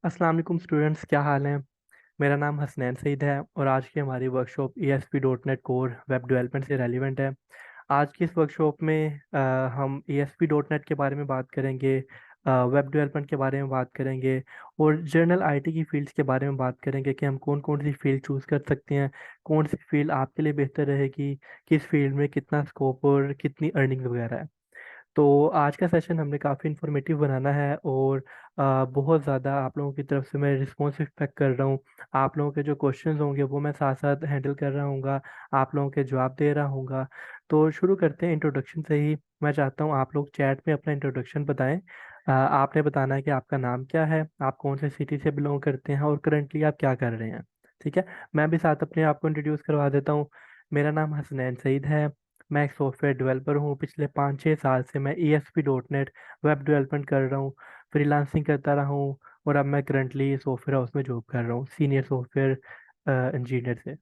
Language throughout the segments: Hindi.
अस्सलाम वालेकुम स्टूडेंट्स, क्या हाल है। मेरा नाम हसनैन सईद है और आज की हमारी workshop ASP.NET core web development से रेलिवेंट है। आज की इस वर्कशॉप में हम ASP.NET के बारे में बात करेंगे, वेब डेवलपमेंट के बारे में बात करेंगे और जनरल आईटी की फील्ड्स के बारे में बात करेंगे कि हम कौन कौन सी फील्ड चूज़ कर सकते हैं, कौन सी फील्ड आपके लिए बेहतर रहेगी, किस फील्ड में कितना स्कोप और कितनी अर्निंग वगैरह है। तो आज का सेशन हमने काफ़ी इन्फॉर्मेटिव बनाना है और बहुत ज़्यादा आप लोगों की तरफ से मैं रिस्पॉन्स एक्सपेक्ट कर रहा हूँ। आप लोगों के जो क्वेश्चंस होंगे वो मैं साथ साथ हैंडल कर रहा हूँगा, आप लोगों के जवाब दे रहा हूँगा। तो शुरू करते हैं इंट्रोडक्शन से ही। मैं चाहता हूँ आप लोग चैट में अपना इंट्रोडक्शन बताएं। आपने बताना है कि आपका नाम क्या है, आप कौन से सिटी से बिलोंग करते हैं और करंटली आप क्या कर रहे हैं। ठीक है, मैं भी साथ अपने आप को इंट्रोड्यूस करवा देता हूँ। मेरा नाम हसनैन सईद है। मैं एक सॉफ्टवेयर डेवलपर हूँ। पिछले 5-6 साल से मैं ASP.NET वेब डेवलपमेंट कर रहा हूँ, फ्रीलांसिंग करता रहा हूँ और अब मैं करंटली सॉफ्टवेयर हाउस में जॉब कर रहा हूँ सीनियर सॉफ्टवेयर इंजीनियर से।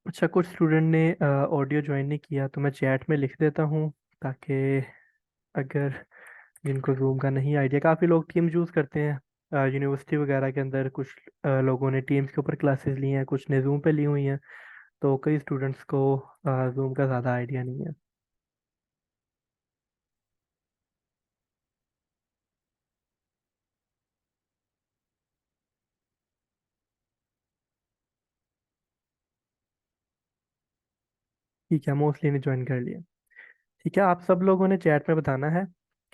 अच्छा, कुछ स्टूडेंट ने ऑडियो ज्वाइन नहीं किया तो मैं चैट में लिख देता हूँ, ताकि अगर जिनको जूम का नहीं आइडिया, काफ़ी लोग टीम यूज़ करते हैं यूनिवर्सिटी वगैरह के अंदर। कुछ लोगों ने टीम्स के ऊपर क्लासेस ली हैं, कुछ ने जूम पे ली हुई हैं। तो कई स्टूडेंट्स को जूम का ज़्यादा आइडिया नहीं है। ठीक है, मोस्टली ने ज्वाइन कर लिया। ठीक है, आप सब लोगों ने चैट में बताना है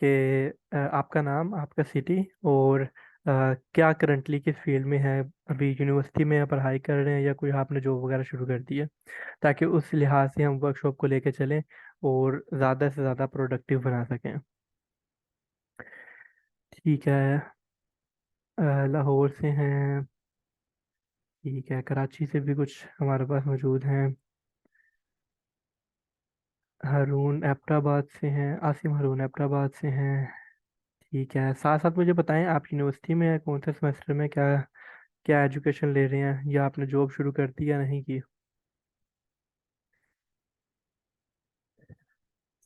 कि आपका नाम, आपका सिटी और क्या करंटली किस फील्ड में है। अभी यूनिवर्सिटी में पढ़ाई कर रहे हैं या कोई आपने जॉब वगैरह शुरू कर दी है, ताकि उस लिहाज से हम वर्कशॉप को लेके चलें और ज़्यादा से ज़्यादा प्रोडक्टिव बना सकें। ठीक है, लाहौर से हैं। ठीक है, कराची से भी कुछ हमारे पास मौजूद हैं। हारून एबटाबाद से हैं, आसिम हारून एबटाबाद से हैं। ठीक है, साथ साथ मुझे बताएं आप यूनिवर्सिटी में हैं, कौन से सेमेस्टर में, क्या क्या एजुकेशन ले रहे हैं या आपने जॉब शुरू कर दी या नहीं की।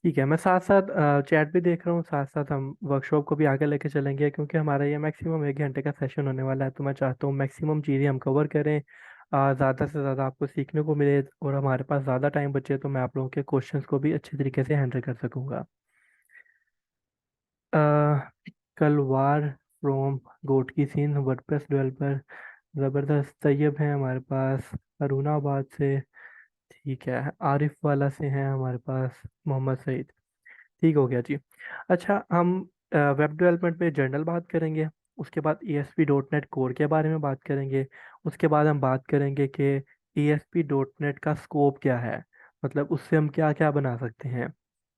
ठीक है, मैं साथ साथ चैट भी देख रहा हूँ, साथ साथ हम वर्कशॉप को भी आगे लेके चलेंगे क्योंकि हमारा ये मैक्सिमम 1 घंटे का सेशन होने वाला है। तो मैं चाहता हूँ मैक्सिमम चीज़ें हम कवर करें, ज़्यादा से ज़्यादा आपको सीखने को मिले और हमारे पास ज़्यादा टाइम बचे तो मैं आप लोगों के क्वेश्चंस को भी अच्छे तरीके से हैंडल कर सकूँगा। Kalwar from Ghotki Sindh, WordPress developer. ज़बरदस्त। तैयब है हमारे पास अरुणाबाद से। ठीक है, आरिफ वाला से हैं हमारे पास मोहम्मद सईद। ठीक हो गया जी। अच्छा, हम वेब डेवलपमेंट में जर्नल बात करेंगे, उसके बाद ASP.NET कोर के बारे में बात करेंगे, उसके बाद हम बात करेंगे कि ASP.NET का स्कोप क्या है, मतलब उससे हम क्या क्या बना सकते हैं।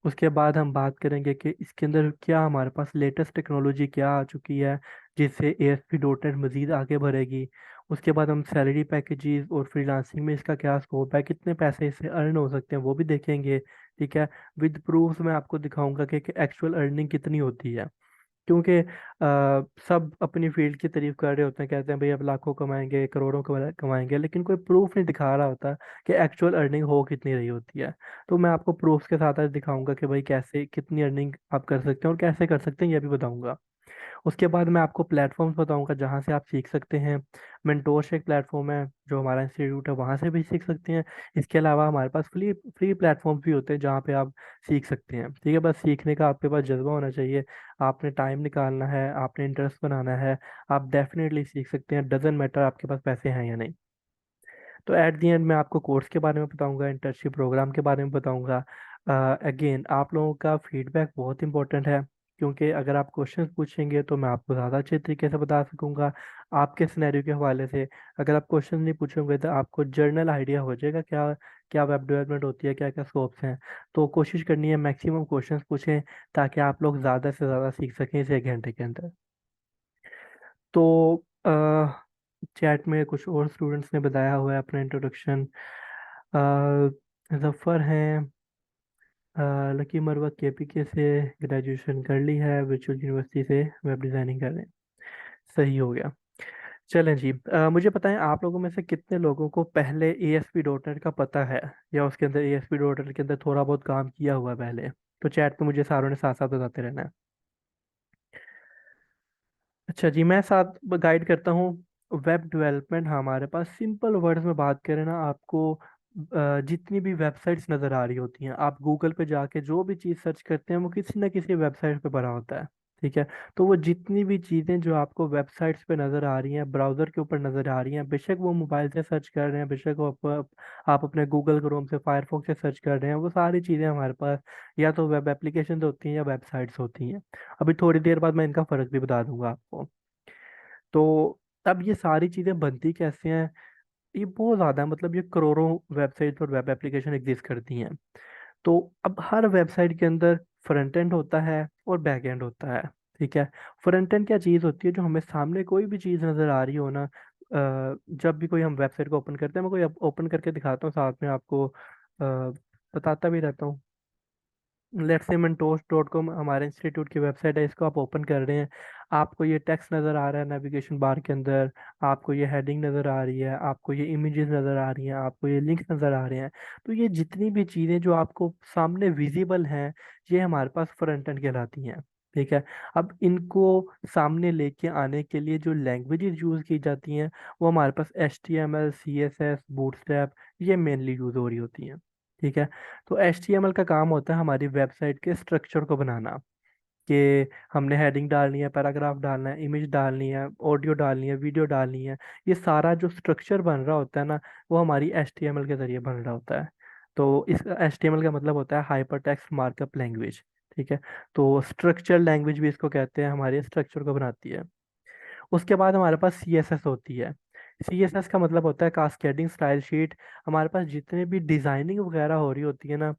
उसके बाद हम बात करेंगे कि इसके अंदर क्या हमारे पास लेटेस्ट टेक्नोलॉजी क्या आ चुकी है जिससे ASP.NET मज़ीद आगे बढ़ेगी। उसके बाद हम सैलरी पैकेजेस और फ्रीलांसिंग में इसका क्या स्कोप है, कितने पैसे इससे अर्न हो सकते हैं वो भी देखेंगे। ठीक है, विद प्रूफ मैं आपको दिखाऊंगा कि एक्चुअल अर्निंग कितनी होती है, क्योंकि सब अपनी फील्ड की तारीफ कर रहे होते हैं, कहते हैं भाई अब लाखों कमाएंगे, करोड़ों कमाएंगे, लेकिन कोई प्रूफ नहीं दिखा रहा होता कि एक्चुअल अर्निंग हो कितनी रही होती है। तो मैं आपको प्रूफ्स के साथ आज दिखाऊंगा कि भाई कैसे कितनी अर्निंग आप कर सकते हैं और कैसे कर सकते हैं ये भी बताऊंगा। उसके बाद मैं आपको प्लेटफॉर्म्स बताऊंगा जहाँ से आप सीख सकते हैं। मेंटोरशिप एक प्लेटफॉर्म है जो हमारा इंस्टीट्यूट है, वहाँ से भी सीख सकते हैं। इसके अलावा हमारे पास फ्री फ्री प्लेटफॉर्म्स भी होते हैं जहाँ पे आप सीख सकते हैं। ठीक है, बस सीखने का आपके पास जज्बा होना चाहिए, आपने टाइम निकालना है, आपने इंटरेस्ट बनाना है। आप डेफिनेटली सीख सकते हैं, डजेंट मैटर आपके पास पैसे हैं या नहीं। तो एट दी एंड मैं आपको कोर्स के बारे में बताऊंगा, इंटर्नशिप प्रोग्राम के बारे में बताऊंगा। अगेन आप लोगों का फीडबैक बहुत इंपॉर्टेंट है, क्योंकि अगर आप क्वेश्चंस पूछेंगे तो मैं आपको ज़्यादा अच्छे तरीके से बता सकूंगा आपके सिनेरियो के हवाले से। अगर आप क्वेश्चन नहीं पूछोगे तो आपको जर्नल आइडिया हो जाएगा क्या क्या वेब डेवलपमेंट होती है, क्या क्या स्कोप्स हैं। तो कोशिश करनी है मैक्सिमम क्वेश्चंस पूछें, ताकि आप लोग ज़्यादा से ज़्यादा सीख सकें इस 1 घंटे के अंदर। तो चैट में कुछ और स्टूडेंट्स ने बताया हुआ है अपना इंट्रोडक्शन। जफ़र हैं, लकी मरवत KPK से ग्रेजुएशन कर ली है, वर्चुअल यूनिवर्सिटी से वेब डिज़ाइनिंग कर रहे हैं। सही हो गया। चलें जी, मुझे बताएं आप लोगों में से कितने लोगों को पहले ASP.NET का पता है या उसके अंदर ASP.NET के अंदर थोड़ा बहुत काम किया हुआ है पहले। तो चैट पे मुझे सारों ने साथ साथ बताते रहना है। अच्छा जी, मैं साथ गाइड करता हूँ। वेब डेवलपमेंट हमारे पास सिंपल वर्ड्स में बात करें ना, आपको जितनी भी वेबसाइट्स नज़र आ रही होती हैं, आप गूगल पे जाके जो भी चीज़ सर्च करते हैं वो किसी ना किसी वेबसाइट पे भरा होता है। ठीक है। तो वो जितनी भी चीज़ें जो आपको वेबसाइट्स पे नज़र आ रही हैं, ब्राउज़र के ऊपर नज़र आ रही हैं, बेशक वो मोबाइल से सर्च कर रहे हैं, बेशक वो आप अपने गूगल क्रोम से, फायरफॉक्स से सर्च कर रहे हैं, वो सारी चीज़ें हमारे पास या तो वेब एप्लीकेशन होती हैं या वेबसाइट्स होती हैं। अभी थोड़ी देर बाद मैं इनका फ़र्क भी बता दूंगा आपको। तो अब ये सारी चीज़ें बनती कैसे हैं? ये बहुत ज़्यादा है, मतलब ये करोड़ों वेबसाइट और वेब एप्लीकेशन एग्जिस्ट करती हैं। तो अब हर वेबसाइट के अंदर फ्रंट एंड होता है और बैक एंड होता है। ठीक है। फ्रंट एंड क्या चीज़ होती है? जो हमें सामने कोई भी चीज़ नज़र आ रही हो ना, जब भी कोई हम वेबसाइट को ओपन करते हैं, मैं कोई ओपन करके दिखाता हूँ साथ में आपको, बताता भी रहता हूँ। लेट्स से mentos.com हमारे इंस्टीट्यूट की वेबसाइट है, इसको आप ओपन कर रहे हैं। आपको ये टेक्स्ट नज़र आ रहा है नेविगेशन बार के अंदर, आपको ये हेडिंग नज़र आ रही है, आपको ये इमेजेस नज़र आ रही हैं, आपको ये लिंक्स नज़र आ रहे हैं। तो ये जितनी भी चीज़ें जो आपको सामने विजिबल हैं, ये हमारे पास फ्रंट एंड कहलाती हैं। ठीक है। अब इनको सामने लेके आने के लिए जो लैंग्वेजेस यूज़ की जाती हैं, वो हमारे पास HTML, CSS, बूटस्ट्रैप, ये मेनली यूज़ हो रही होती हैं। ठीक है। तो HTML का काम होता है हमारी वेबसाइट के स्ट्रक्चर को बनाना, कि हमने हेडिंग डालनी है, पैराग्राफ डालना है, इमेज डालनी है, ऑडियो डालनी है, वीडियो डालनी है। ये सारा जो स्ट्रक्चर बन रहा होता है ना, वो हमारी HTML के जरिए बन रहा होता है। तो इस HTML का मतलब होता है हाइपर टेक्स्ट मार्कअप लैंग्वेज। ठीक है। तो स्ट्रक्चर लैंग्वेज भी इसको कहते हैं, हमारे स्ट्रक्चर को बनाती है। उसके बाद हमारे पास CSS होती है। CSS का मतलब होता है कास्केडिंग स्टाइल शीट। हमारे पास जितने भी डिजाइनिंग वगैरह हो रही होती है ना,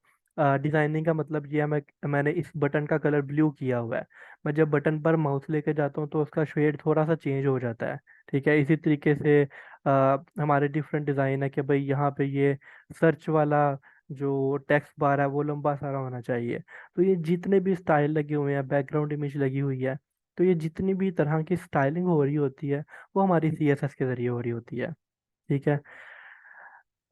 डिजाइनिंग का मतलब ये है, मैंने इस बटन का कलर ब्लू किया हुआ है। मैं जब बटन पर माउस लेके जाता हूँ तो उसका शेड थोड़ा सा चेंज हो जाता है। ठीक है। इसी तरीके से हमारे डिफरेंट डिज़ाइन है कि भाई यहाँ पे ये सर्च वाला जो टेक्स्ट बार है वो लंबा सारा होना चाहिए। तो ये जितने भी स्टाइल लगे हुए हैं, बैकग्राउंड इमेज लगी हुई है, तो ये जितनी भी तरह की स्टाइलिंग हो रही होती है, वो हमारी CSS के जरिए हो रही होती है। ठीक है।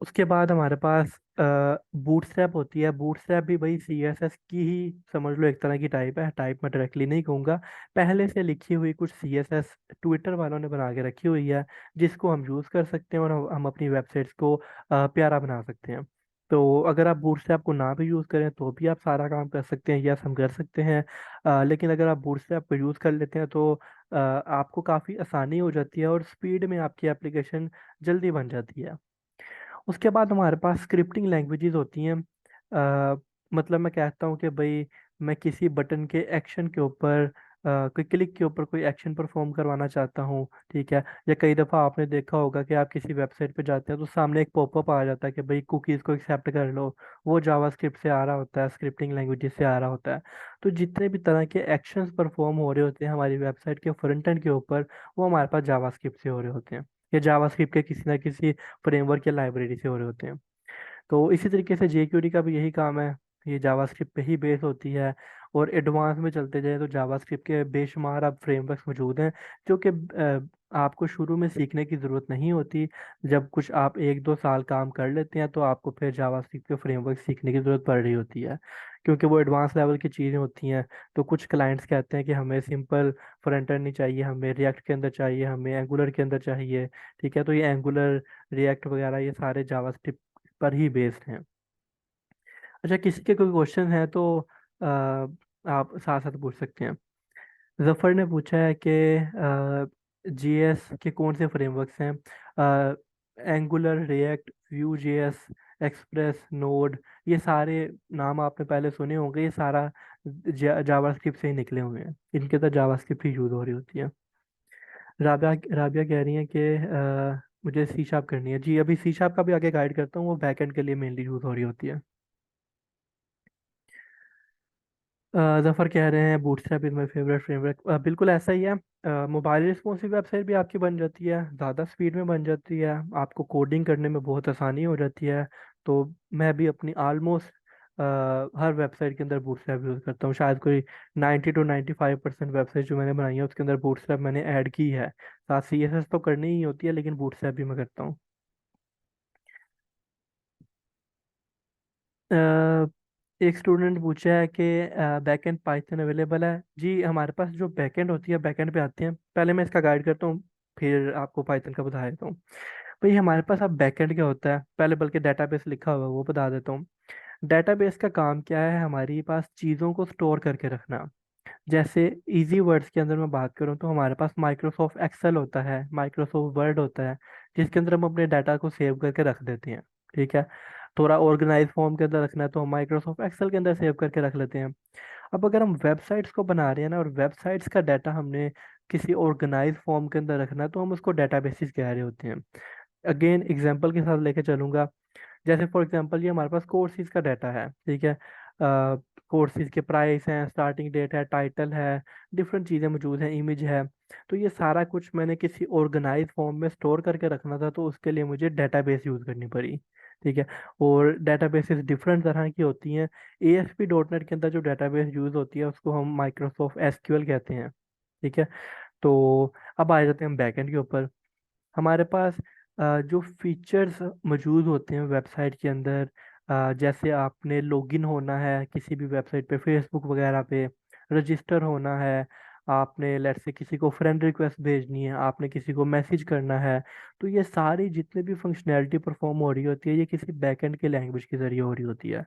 उसके बाद हमारे पास बूटस्ट्रैप होती है। बूटस्ट्रैप भी भाई CSS की ही समझ लो एक तरह की टाइप है। टाइप मैं डायरेक्टली नहीं कहूँगा, पहले से लिखी हुई कुछ CSS ट्विटर वालों ने बना के रखी हुई है, जिसको हम यूज़ कर सकते हैं और हम अपनी वेबसाइट्स को प्यारा बना सकते हैं। तो अगर आप बूटस्ट्रैप को ना भी यूज़ करें तो भी आप सारा काम कर सकते हैं, यस हम कर सकते हैं। लेकिन अगर आप बूटस्ट्रैप को यूज़ कर लेते हैं तो आपको काफ़ी आसानी हो जाती है और स्पीड में आपकी एप्लीकेशन जल्दी बन जाती है। उसके बाद हमारे पास स्क्रिप्टिंग लैंग्वेजेस होती हैं। मतलब मैं कहता हूँ कि भाई मैं किसी बटन के एक्शन के ऊपर, कोई क्लिक के ऊपर कोई एक्शन परफॉर्म करवाना चाहता हूँ। ठीक है। या कई दफ़ा आपने देखा होगा कि आप किसी वेबसाइट पे जाते हैं तो सामने एक पॉपअप आ जाता है कि भाई कुकीज़ को एक्सेप्ट कर लो। वो जावास्क्रिप्ट से आ रहा होता है, स्क्रिप्टिंग लैंग्वेजेस से आ रहा होता है। तो जितने भी तरह के एक्शंस परफॉर्म हो रहे होते हैं हमारी वेबसाइट के फ्रंट एंड के ऊपर, वो हमारे पास जावास्क्रिप्ट से हो रहे होते हैं, या जावास्क्रिप्ट के किसी ना किसी फ्रेमवर्क या लाइब्रेरी से हो रहे होते हैं। तो इसी तरीके से JQuery का भी यही काम है, ये जावास्क्रिप्ट पे ही बेस होती है। और एडवांस में चलते जाए तो जावास्क्रिप्ट के बेशुमार अब फ्रेमवर्क्स मौजूद हैं, जो कि आपको शुरू में सीखने की ज़रूरत नहीं होती। जब कुछ आप 1-2 साल काम कर लेते हैं तो आपको फिर जावास्क्रिप्ट के फ्रेमवर्क सीखने की ज़रूरत पड़ रही होती है, क्योंकि वो एडवांस लेवल की चीज़ें होती हैं। तो कुछ क्लाइंट्स कहते हैं कि हमें सिंपल फ्रंट एंड नहीं चाहिए, हमें रिएक्ट के अंदर चाहिए, हमें एंगुलर के अंदर चाहिए। ठीक है। तो ये एंगुलर, रिएक्ट वगैरह ये सारे जावास्क्रिप्ट पर ही बेस्ड हैं। अच्छा, किसी के कोई क्वेश्चन है तो आप साथ साथ पूछ सकते हैं। जफर ने पूछा है कि GS के कौन से फ्रेमवर्क्स हैं? Angular, react, view JS, express, node, ये सारे नाम आपने पहले सुने होंगे। ये सारा जावास्क्रिप्ट से ही निकले हुए हैं, इनके तो जावास्क्रिप्ट ही यूज हो रही होती है। राबिया राबिया कह रही है कि मुझे सी शार्प करनी है। जी, अभी सी शार्प का भी आगे गाइड करता हूँ, वो बैकएंड के लिए मेनली यूज हो रही होती है। जफर कह रहे हैं bootstrap is my favourite framework. बिल्कुल ऐसा ही है। मोबाइल रिस्पॉन्सिव वेबसाइट भी आपकी बन जाती है, ज़्यादा स्पीड में बन जाती है, आपको कोडिंग करने में बहुत आसानी हो जाती है। तो मैं भी अपनी ऑलमोस्ट हर वेबसाइट के अंदर बूटस्ट्रैप यूज़ करता हूँ। शायद कोई 90 to 95% वेबसाइट जो मैंने बनाई है उसके अंदर बूटस्ट्रैप मैंने ऐड की है। साथ CSS तो करनी ही होती है, लेकिन बूटस्ट्रैप भी मैं करता हूँ। एक स्टूडेंट पूछा है कि बैकएंड पाइथन अवेलेबल है। जी हमारे पास जो बैकएंड होती है बैकएंड पे आते हैं, पहले मैं इसका गाइड करता हूँ, फिर आपको पाइथन का बता देता हूँ। भाई हमारे पास अब बैकएंड क्या होता है, पहले बल्कि डेटाबेस लिखा हुआ है वो बता देता हूँ। डेटाबेस का काम क्या है, हमारे पास चीज़ों को स्टोर करके रखना। जैसे इजी वर्ड्स के अंदर मैं बात करूँ तो हमारे पास माइक्रोसॉफ्ट एक्सेल होता है, माइक्रोसॉफ्ट वर्ड होता है, जिसके अंदर हम अपने डाटा को सेव करके रख देते हैं। ठीक है। थोड़ा ऑर्गेनाइज फॉर्म के अंदर रखना है तो हम माइक्रोसॉफ्ट एक्सेल के अंदर सेव करके रख लेते हैं। अब अगर हम वेबसाइट्स को बना रहे हैं ना, और वेबसाइट्स का डाटा हमने किसी ऑर्गेनाइज फॉर्म के अंदर रखना है, तो हम उसको डेटाबेसिस कह रहे होते हैं। अगेन एग्जांपल के साथ लेके चलूंगा। जैसे फॉर एग्जांपल ये हमारे पास कोर्सेज का डाटा है, ठीक है। कोर्सेज के प्राइस हैं, स्टार्टिंग डेट है, टाइटल है, डिफरेंट चीज़ें मौजूद हैं, इमेज है। तो ये सारा कुछ मैंने किसी ऑर्गेनाइज फॉर्म में स्टोर करके रखना था, तो उसके लिए मुझे डेटाबेस यूज़ करनी पड़ी। ठीक है। और डेटाबेसेस डिफरेंट तरह की होती हैं। ASP.NET के अंदर जो डेटाबेस यूज़ होती है उसको हम माइक्रोसॉफ्ट एसक्यूएल कहते हैं। ठीक है। तो अब आ जाते हैं हम बैकएंड के ऊपर। हमारे पास जो फीचर्स मौजूद होते हैं वेबसाइट के अंदर, जैसे आपने लॉगिन होना है किसी भी वेबसाइट पे, फेसबुक वगैरह पे रजिस्टर होना है, आपने लेट्स से किसी को फ्रेंड रिक्वेस्ट भेजनी है, आपने किसी को मैसेज करना है, तो ये सारी जितने भी फंक्शनैलिटी परफॉर्म हो रही होती है ये किसी बैकएंड के लैंग्वेज के जरिए हो रही होती है।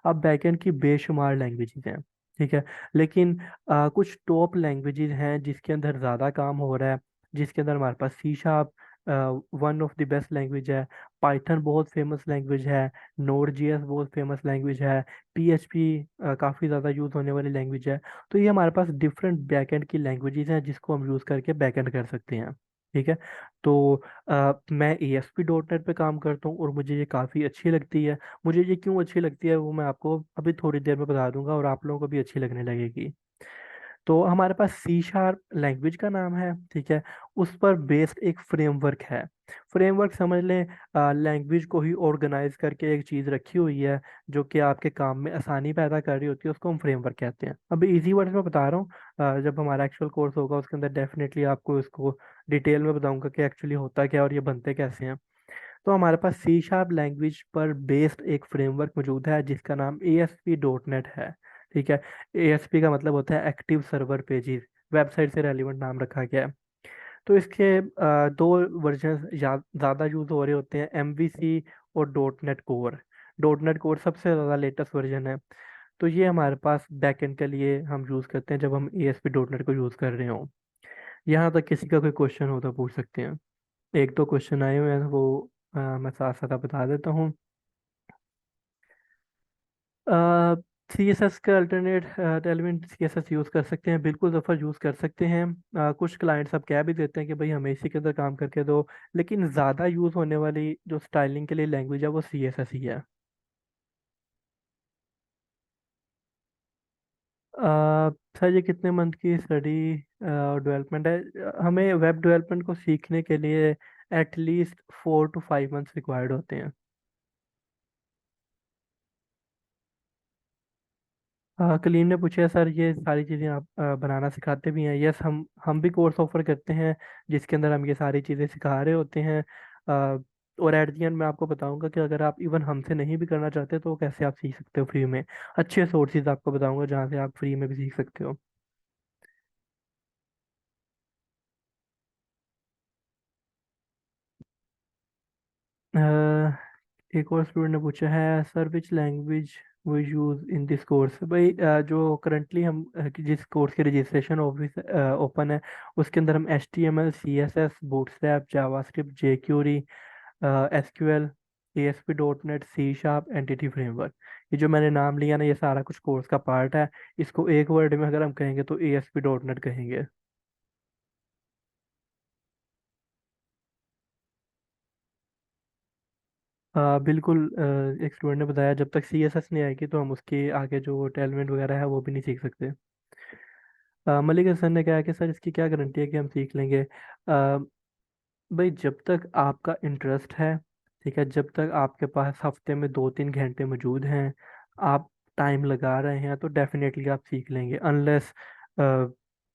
अब बैकएंड की बेशुमार लैंग्वेजेस हैं। ठीक है। लेकिन कुछ टॉप लैंग्वेजेस हैं जिसके अंदर ज़्यादा काम हो रहा है, जिसके अंदर हमारे पास C# one of the best language है, पाइथन बहुत फेमस लैंग्वेज है, नोड.js बहुत फेमस लैंग्वेज है, PHP काफ़ी ज़्यादा यूज़ होने वाली लैंग्वेज है। तो ये हमारे पास डिफरेंट बैकएंड की लैंग्वेजेस हैं जिसको हम यूज़ करके बैकएंड कर सकते हैं। ठीक है। तो मैं ASP.NET पे काम करता हूँ और मुझे ये काफ़ी अच्छी लगती है। मुझे ये क्यों अच्छी लगती है वो मैं आपको अभी थोड़ी देर में बता दूंगा, और आप लोगों को भी अच्छी लगने लगेगी। तो हमारे पास C# लैंग्वेज का नाम है, ठीक है। उस पर बेस्ड एक फ्रेमवर्क है। फ्रेमवर्क समझ लें, लैंग्वेज को ही ऑर्गेनाइज करके एक चीज़ रखी हुई है जो कि आपके काम में आसानी पैदा कर रही होती है, उसको हम फ्रेमवर्क कहते हैं। अभी इजी वर्ड्स में बता रहा हूँ, जब हमारा एक्चुअल कोर्स होगा उसके अंदर डेफिनेटली आपको इसको डिटेल में बताऊंगा कि एक्चुअली होता क्या है और ये बनते कैसे हैं। तो हमारे पास C# लैंग्वेज पर बेस्ड एक फ्रेमवर्क मौजूद है जिसका नाम ASP.NET है। ठीक है। ASP का मतलब होता है एक्टिव सर्वर पेजेस, वेबसाइट से रेलिवेंट नाम रखा गया है। तो इसके दो वर्जन ज़्यादा यूज़ हो रहे होते हैं, MVC और dot net core. Dot net core सबसे ज़्यादा लेटेस्ट वर्जन है। तो ये हमारे पास बैकएंड के लिए हम यूज़ करते हैं जब हम ASP.NET को यूज़ कर रहे हो। यहाँ तक किसी का कोई क्वेश्चन हो तो पूछ सकते हैं। एक दो क्वेश्चन आए हुए हैं वो मैं साथ साथ बता देता हूँ। CSS का अल्टरनेट एलिमेंट CSS यूज़ कर सकते हैं, बिल्कुल दफ़ा यूज़ कर सकते हैं। कुछ क्लाइंट्स अब कह भी देते हैं कि भाई हमें इसी के अंदर काम करके दो, लेकिन ज़्यादा यूज़ होने वाली जो स्टाइलिंग के लिए लैंग्वेज है वो CSS ही है। सर ये कितने मंथ की स्टडी डेवलपमेंट है, हमें वेब डेवलपमेंट को सीखने के लिए एटलीस्ट 4 to 5 मंथ्स रिक्वायर्ड होते हैं। कलीम ने पूछा है सर ये सारी चीज़ें आप बनाना सिखाते भी हैं? यस, हम भी कोर्स ऑफर करते हैं जिसके अंदर हम ये सारी चीज़ें सिखा रहे होते हैं। और एट दी एंड मैं आपको बताऊंगा कि अगर आप इवन हमसे नहीं भी करना चाहते तो कैसे आप सीख सकते हो फ्री में। अच्छे सोर्सेज आपको बताऊंगा जहाँ से आप फ्री में भी सीख सकते हो। अ, एक और स्टूडेंट ने पूछा है सर विच लैंग्वेज वो यूज़ इन दिस कोर्स। भाई जो करंटली हम जिस कोर्स की रजिस्ट्रेशन ऑफिस ओपन है उसके अंदर हम HTML CSS bootstrap JavaScript jQuery SQL ASP.NET C# entity framework, ये जो मैंने नाम लिया ना ये सारा कुछ कोर्स का पार्ट है। इसको एक वर्ड में अगर हम कहेंगे तो ASP.NET कहेंगे। बिल्कुल, एक स्टूडेंट ने बताया जब तक CSS नहीं आएगी तो हम उसके आगे जो टेलमेंट वगैरह है वो भी नहीं सीख सकते। मलिक हसन ने कहा कि सर इसकी क्या गारंटी है कि हम सीख लेंगे। भाई जब तक आपका इंटरेस्ट है, ठीक है, जब तक आपके पास हफ्ते में 2-3 घंटे मौजूद हैं, आप टाइम लगा रहे हैं तो डेफिनेटली आप सीख लेंगे। अनलेस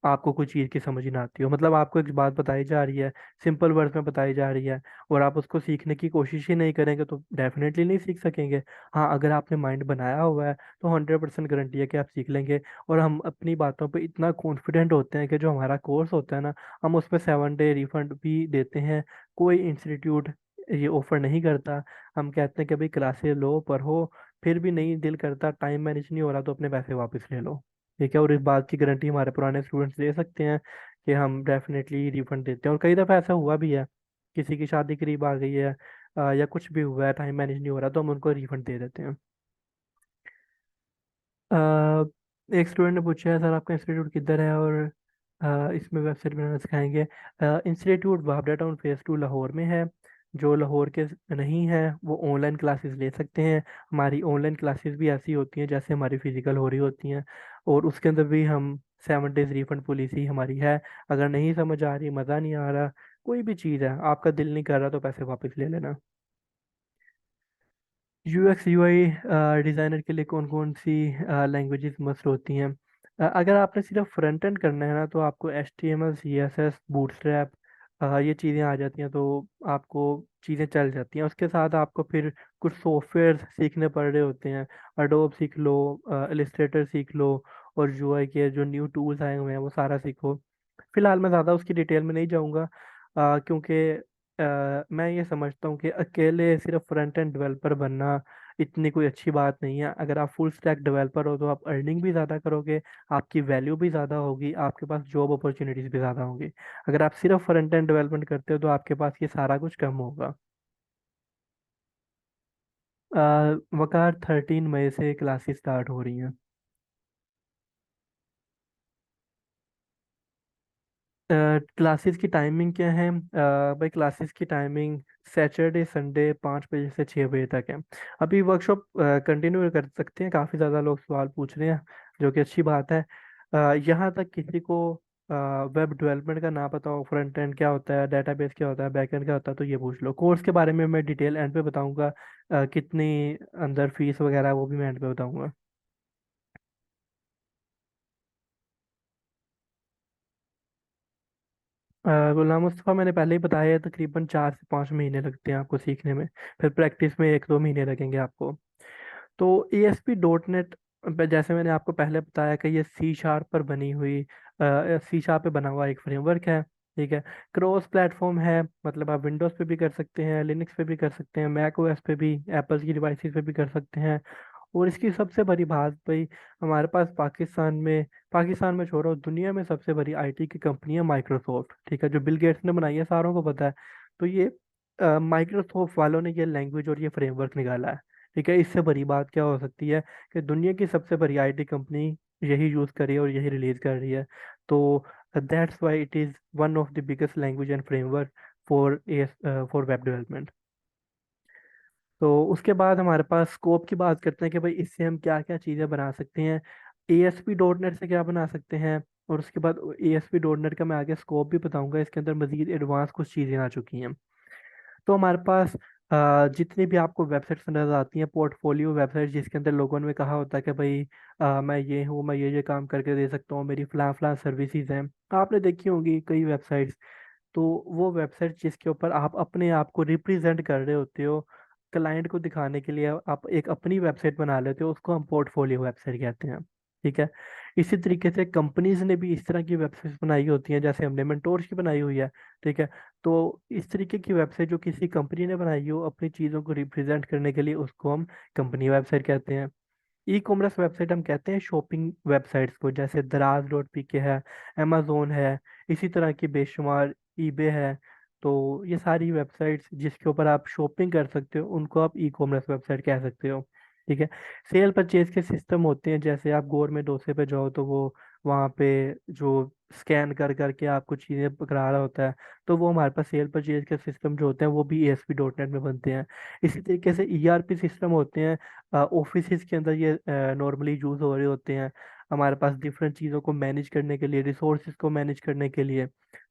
आपको कोई चीज़ की समझ ही ना आती हो, मतलब आपको एक बात बताई जा रही है, सिंपल वर्ड्स में बताई जा रही है, और आप उसको सीखने की कोशिश ही नहीं करेंगे तो डेफिनेटली नहीं सीख सकेंगे। हाँ, अगर आपने माइंड बनाया हुआ है तो 100% गारंटी है कि आप सीख लेंगे। और हम अपनी बातों पे इतना कॉन्फिडेंट होते हैं कि जो हमारा कोर्स होता है ना, हम उसमें 7 डे रिफंड भी देते हैं। कोई इंस्टीट्यूट ये ऑफर नहीं करता। हम कहते हैं कि भाई क्लासेस लो पढ़ो, फिर भी नहीं दिल करता, टाइम मैनेज नहीं हो रहा, तो अपने पैसे वापस ले लो। ठीक है, और इस बात की गारंटी हमारे पुराने स्टूडेंट्स दे सकते हैं कि हम डेफिनेटली रिफंड देते हैं। और कई दफ़ा ऐसा हुआ भी है, किसी की शादी करीब आ गई है, या कुछ भी हुआ है, टाइम मैनेज नहीं हो रहा, तो हम उनको रिफंड दे देते हैं। अ, एक स्टूडेंट ने पूछा है, सर आपका इंस्टीट्यूट किधर है, और इसमें वेबसाइट बनाना सिखाएंगे। इंस्टीट्यूट बाबडा टाउन फेज़ 2 लाहौर में है। जो लाहौर के नहीं है वो ऑनलाइन क्लासेस ले सकते हैं। हमारी ऑनलाइन क्लासेस भी ऐसी होती हैं जैसे हमारी फिजिकल हो रही होती हैं, और उसके अंदर भी हम 7 डेज रिफंड पॉलिसी हमारी है। अगर नहीं समझ आ रही, मज़ा नहीं आ रहा, कोई भी चीज़ है, आपका दिल नहीं कर रहा, तो पैसे वापस ले लेना। यूएक्स यूआई डिज़ाइनर के लिए कौन कौन सी लैंग्वेजेस मस्ट होती हैं? अगर आपने सिर्फ फ्रंट एंड करना है ना, तो आपको H T M L C S S Bootstrap ये चीज़ें आ जाती हैं, तो आपको चीज़ें चल जाती हैं। उसके साथ आपको फिर कुछ सॉफ्टवेयर सीखने पड़ रहे होते हैं। अडोब सीख लो, इलिस्ट्रेटर सीख लो, और यूआई के जो न्यू टूल्स आए हुए हैं वो सारा सीखो। फिलहाल मैं ज़्यादा उसकी डिटेल में नहीं जाऊँगा, क्योंकि मैं ये समझता हूँ कि अकेले सिर्फ फ्रंट एंड डेवलपर बनना इतनी कोई अच्छी बात नहीं है। अगर आप फुल स्टैक डेवलपर हो तो आप अर्निंग भी ज़्यादा करोगे, आपकी वैल्यू भी ज़्यादा होगी, आपके पास जॉब अपॉर्चुनिटीज़ भी ज़्यादा होंगी। अगर आप सिर्फ फ्रंट एंड डेवलपमेंट करते हो तो आपके पास ये सारा कुछ कम होगा। वकार 13 मई से क्लासेस स्टार्ट हो रही हैं। क्लासेस की टाइमिंग क्या है? भाई क्लासेस की टाइमिंग सैटरडे संडे 5 बजे से 6 बजे तक है। अभी वर्कशॉप कंटिन्यू कर सकते हैं, काफ़ी ज़्यादा लोग सवाल पूछ रहे हैं, जो कि अच्छी बात है। यहाँ तक किसी को वेब डेवलपमेंट का ना पता हो, फ्रंट एंड क्या होता है, डेटाबेस क्या होता है, बैक एंड क्या होता है, तो ये पूछ लो। कोर्स के बारे में मैं डिटेल एंड पे बताऊंगा, कितनी अंदर फीस वगैरह वो भी मैं एंड पे बताऊंगा। गुलाम मुस्तफ़ा मैंने पहले ही बताया है, तकरीबन 4 से 5 महीने लगते हैं आपको सीखने में। फिर प्रैक्टिस में 1-2 महीने लगेंगे आपको। तो ASP.NET, जैसे मैंने आपको पहले बताया कि ये C# पर बनी हुई, C# पे बना हुआ एक फ्रेमवर्क है। ठीक है, क्रॉस प्लेटफॉर्म है, मतलब आप विंडोज़ पे भी कर सकते हैं, लिनक्स पे भी कर सकते हैं, मैक ओएस पे भी, एप्पल की डिवाइसेस पे भी कर सकते हैं। और इसकी सबसे बड़ी बात भाई, हमारे पास पाकिस्तान में छोड़ो, दुनिया में सबसे बड़ी आईटी की कंपनी है माइक्रोसॉफ्ट। ठीक है, जो बिल गेट्स ने बनाई है सारों को पता है। तो ये माइक्रोसॉफ्ट वालों ने ये लैंग्वेज और ये फ्रेमवर्क निकाला है। ठीक है, इससे बड़ी बात क्या हो सकती है कि दुनिया की सबसे बड़ी आईटी कंपनी यही यूज़ कर रही है और यही रिलीज कर रही है। तो that's why it is one of the biggest language and framework for web development. तो उसके बाद हमारे पास स्कोप की बात करते हैं कि भाई इससे हम क्या क्या चीज़ें बना सकते हैं। ASP.NET से क्या बना सकते हैं, और उसके बाद ASP.NET का मैं आगे स्कोप भी बताऊंगा, इसके अंदर मजीद एडवांस कुछ चीज़ें आ चुकी हैं। तो हमारे पास जितनी भी आपको वेबसाइट्स नजर आती हैं, पोर्टफोलियो वेबसाइट, जिसके अंदर लोगों ने कहा होता है कि भाई मैं ये हूँ, मैं ये काम करके दे सकता हूँ, मेरी फलां फलां सर्विसेज हैं, आपने देखी होंगी कई वेबसाइट्स। तो वो वेबसाइट जिसके ऊपर आप अपने आप को रिप्रेजेंट कर रहे होते हो, क्लाइंट को दिखाने के लिए आप एक अपनी वेबसाइट बना लेते हो, उसको हम पोर्टफोलियो वेबसाइट कहते हैं। ठीक है, इसी तरीके से कंपनीज ने भी इस तरह की वेबसाइट्स बनाई होती हैं, जैसे हमने मेंटोर्स की बनाई हुई है। ठीक है, तो इस तरीके की वेबसाइट जो किसी कंपनी ने बनाई हो अपनी चीज़ों को रिप्रेजेंट करने के लिए, उसको हम कंपनी वेबसाइट कहते हैं। ई कॉमर्स वेबसाइट हम कहते हैं शॉपिंग वेबसाइट्स को, जैसे दराज.pk है, अमेजोन है, इसी तरह की बेशुमार, ईबे है। तो ये सारी वेबसाइट्स जिसके ऊपर आप शॉपिंग कर सकते हो, उनको आप ई कॉमर्स वेबसाइट कह सकते हो। ठीक है, सेल परचेज के सिस्टम होते हैं, जैसे आप गोर में डोसे पे जाओ तो वो वहाँ पे जो स्कैन कर करके आपको चीज़ें पकड़ा रहा होता है, तो वो हमारे पास सेल परचेज के सिस्टम जो होते हैं वो भी ASP.NET में बनते हैं। इसी तरीके से ERP सिस्टम होते हैं, ऑफिस के अंदर ये नॉर्मली यूज़ हो रहे होते हैं, हमारे पास डिफरेंट चीज़ों को मैनेज करने के लिए, रिसोर्सेज को मैनेज करने के लिए।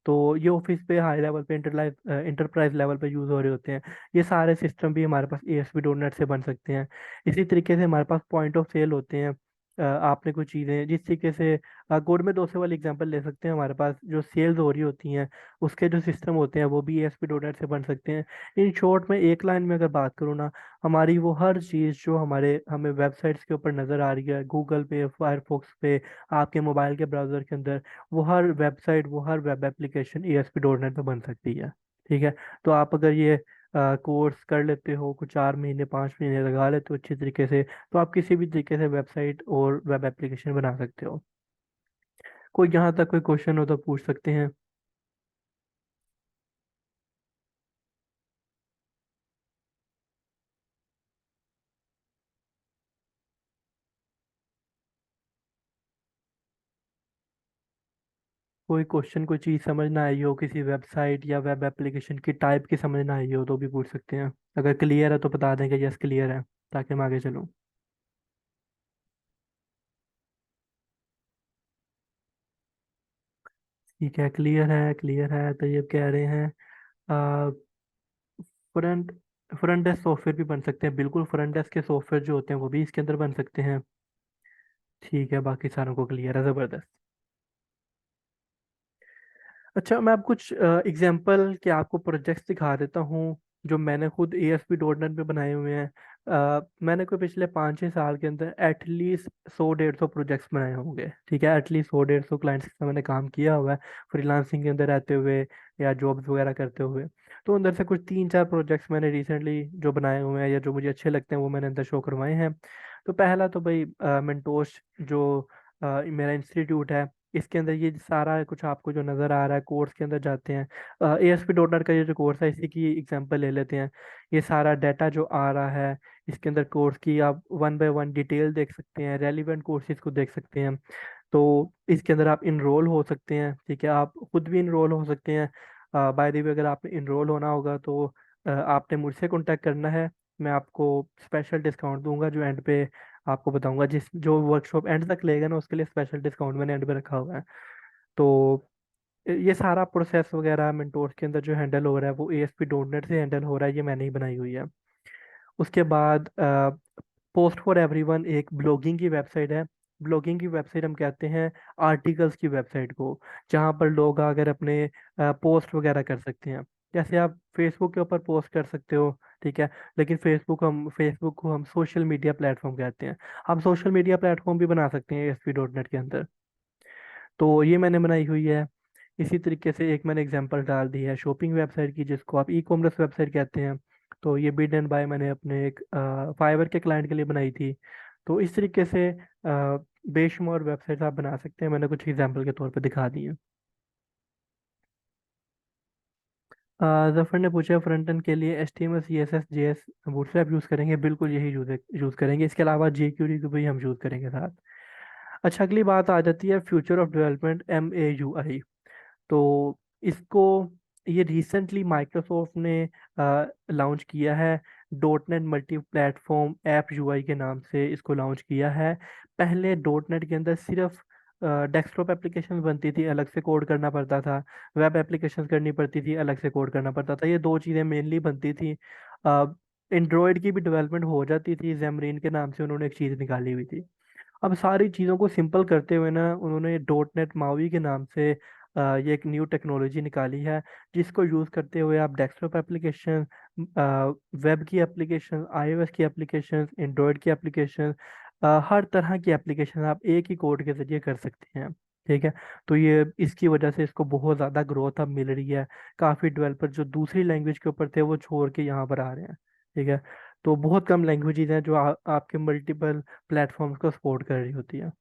तो ये ऑफिस पे हाई लेवल पे, इंटरप्राइज लेवल पे यूज़ हो रहे होते हैं। ये सारे सिस्टम भी हमारे पास ASP.NET से बन सकते हैं। इसी तरीके से हमारे पास पॉइंट ऑफ सेल होते हैं, आपने कुछ चीज़ें जिस तरीके से कोड में डोसे वाली एग्जांपल ले सकते हैं, हमारे पास जो सेल्स हो रही होती हैं उसके जो सिस्टम होते हैं वो भी एएसपी डॉट नेट से बन सकते हैं। इन शॉर्ट में एक लाइन में अगर बात करूँ ना, हमारी वो हर चीज़ जो हमें वेबसाइट्स के ऊपर नज़र आ रही है, गूगल पे, फायरफॉक्स पे, आपके मोबाइल के ब्राउज़र के अंदर, वो हर वेबसाइट, वो हर web application ASP dot net पे बन सकती है। ठीक है। तो आप अगर ये कोर्स कर लेते हो, कुछ 4 महीने 5 महीने लगा लेते हो अच्छी तरीके से, तो आप किसी भी तरीके से वेबसाइट और वेब एप्लीकेशन बना सकते हो। कोई यहाँ तक कोई क्वेश्चन हो तो पूछ सकते हैं। कोई क्वेश्चन, कोई चीज़ समझ ना आई हो किसी वेबसाइट या वेब एप्लीकेशन की टाइप की समझ ना आई हो तो भी पूछ सकते हैं। अगर क्लियर है तो बता दें कि यस क्लियर है, ताकि मैं आगे चलूँ। ठीक है, क्लियर है, क्लियर है। तो ये कह रहे हैं फ्रंट फ्रंट डेस्क सॉफ्टवेयर भी बन सकते हैं, बिल्कुल फ्रंट डेस्क के सॉफ्टवेयर जो होते हैं वो भी इसके अंदर बन सकते हैं। ठीक है, बाकी सारों को क्लियर है, ज़बरदस्त। अच्छा, मैं आप कुछ एग्जांपल के आपको प्रोजेक्ट्स दिखा देता हूँ जो मैंने खुद ASP डॉट नेट पे बनाए हुए हैं। मैंने कोई पिछले 5-6 साल के अंदर एटलीस्ट 100-150 प्रोजेक्ट्स बनाए होंगे। ठीक है, एटलीस्ट 100-150 क्लाइंट्स के साथ मैंने काम किया हुआ है, फ्रीलांसिंग के अंदर रहते हुए या जॉब्स वगैरह करते हुए। तो अंदर से कुछ 3-4 प्रोजेक्ट्स मैंने रिसेंटली जो बनाए हुए हैं या जो मुझे अच्छे लगते हैं वो मैंने अंदर शो करवाए हैं। तो पहला तो भाई मेंटोस, जो मेरा इंस्टीट्यूट है, इसके अंदर ये सारा कुछ आपको जो नज़र आ रहा है, कोर्स के अंदर जाते हैं। ASP डॉट नेट का ये जो कोर्स है इसी की एग्जांपल ले लेते हैं। ये सारा डाटा जो आ रहा है इसके अंदर, कोर्स की आप 1 बाय 1 डिटेल देख सकते हैं, रेलिवेंट कोर्सेज को देख सकते हैं। तो इसके अंदर आप इनरोल हो सकते हैं। ठीक है, आप खुद भी इनरोल हो सकते हैं। बाय द वे, अगर आपने इनरोल होना होगा तो आपने मुझसे कांटेक्ट करना है। मैं आपको स्पेशल डिस्काउंट दूंगा जो एंड पे आपको बताऊंगा। जिस जो वर्कशॉप एंड तक लेगा ना उसके लिए स्पेशल डिस्काउंट मैंने एंड पे रखा हुआ है। तो ये सारा प्रोसेस वगैरह मेंटोर के अंदर जो हैंडल हो रहा है वो ASP डॉट नेट से हैंडल हो रहा है, ये मैंने ही बनाई हुई है। उसके बाद पोस्ट फॉर एवरीवन एक ब्लॉगिंग की वेबसाइट है। ब्लॉगिंग की वेबसाइट हम कहते हैं आर्टिकल्स की वेबसाइट को, जहाँ पर लोग आकर अपने पोस्ट वगैरह कर सकते हैं। जैसे आप फेसबुक के ऊपर पोस्ट कर सकते हो। ठीक है, लेकिन फेसबुक को हम सोशल मीडिया प्लेटफॉर्म कहते हैं। हम सोशल मीडिया प्लेटफॉर्म भी बना सकते हैं ASP डॉट नेट के अंदर। तो ये मैंने बनाई हुई है। इसी तरीके से एक मैंने एग्जांपल डाल दी है शॉपिंग वेबसाइट की, जिसको आप ई कॉमर्स वेबसाइट कहते हैं। तो ये बिड एंड बाय मैंने अपने एक फाइवर के क्लाइंट के लिए बनाई थी। तो इस तरीके से बेशुमार वेबसाइट आप बना सकते हैं, मैंने कुछ एग्जांपल के तौर पे दिखा दी है। जफर ने पूछा फ्रंट एंड के लिए HTML CSS JS bootstrap use करेंगे, बिल्कुल यही यूज़ करेंगे। इसके अलावा jQuery को भी हम यूज़ करेंगे साथ। अच्छा, अगली बात आ जाती है फ्यूचर ऑफ डेवलपमेंट, MAUI। तो इसको ये रिसेंटली माइक्रोसॉफ्ट ने लॉन्च किया है। Dot net multi platform app UI के नाम से इसको लॉन्च किया है। पहले डॉट नेट के अंदर सिर्फ डेस्कटॉप एप्लीकेशन बनती थी, अलग से कोड करना पड़ता था। वेब एप्लीकेशन करनी पड़ती थी, अलग से कोड करना पड़ता था। ये दो चीज़ें मेनली बनती थी। एंड्रॉयड की भी डेवलपमेंट हो जाती थी, जेमरीन के नाम से उन्होंने एक चीज़ निकाली हुई थी। अब सारी चीज़ों को सिंपल करते हुए ना उन्होंने डॉट नेट मावी के नाम से ये एक न्यू टेक्नोलॉजी निकाली है, जिसको यूज़ करते हुए आप डेस्कटॉप एप्लीकेशन, वेब की एप्लीकेशन, iOS की एप्लीकेशन, एंड्रॉयड की एप्लीकेशन, हर तरह की एप्लीकेशन आप एक ही कोड के ज़रिए कर सकते हैं। ठीक है। तो ये इसकी वजह से इसको बहुत ज़्यादा ग्रोथ अब मिल रही है। काफ़ी डेवलपर जो दूसरी लैंग्वेज के ऊपर थे वो छोड़ के यहाँ पर आ रहे हैं। ठीक है। तो बहुत कम लैंग्वेजेज हैं जो आपके मल्टीपल प्लेटफॉर्म्स को सपोर्ट कर रही होती है।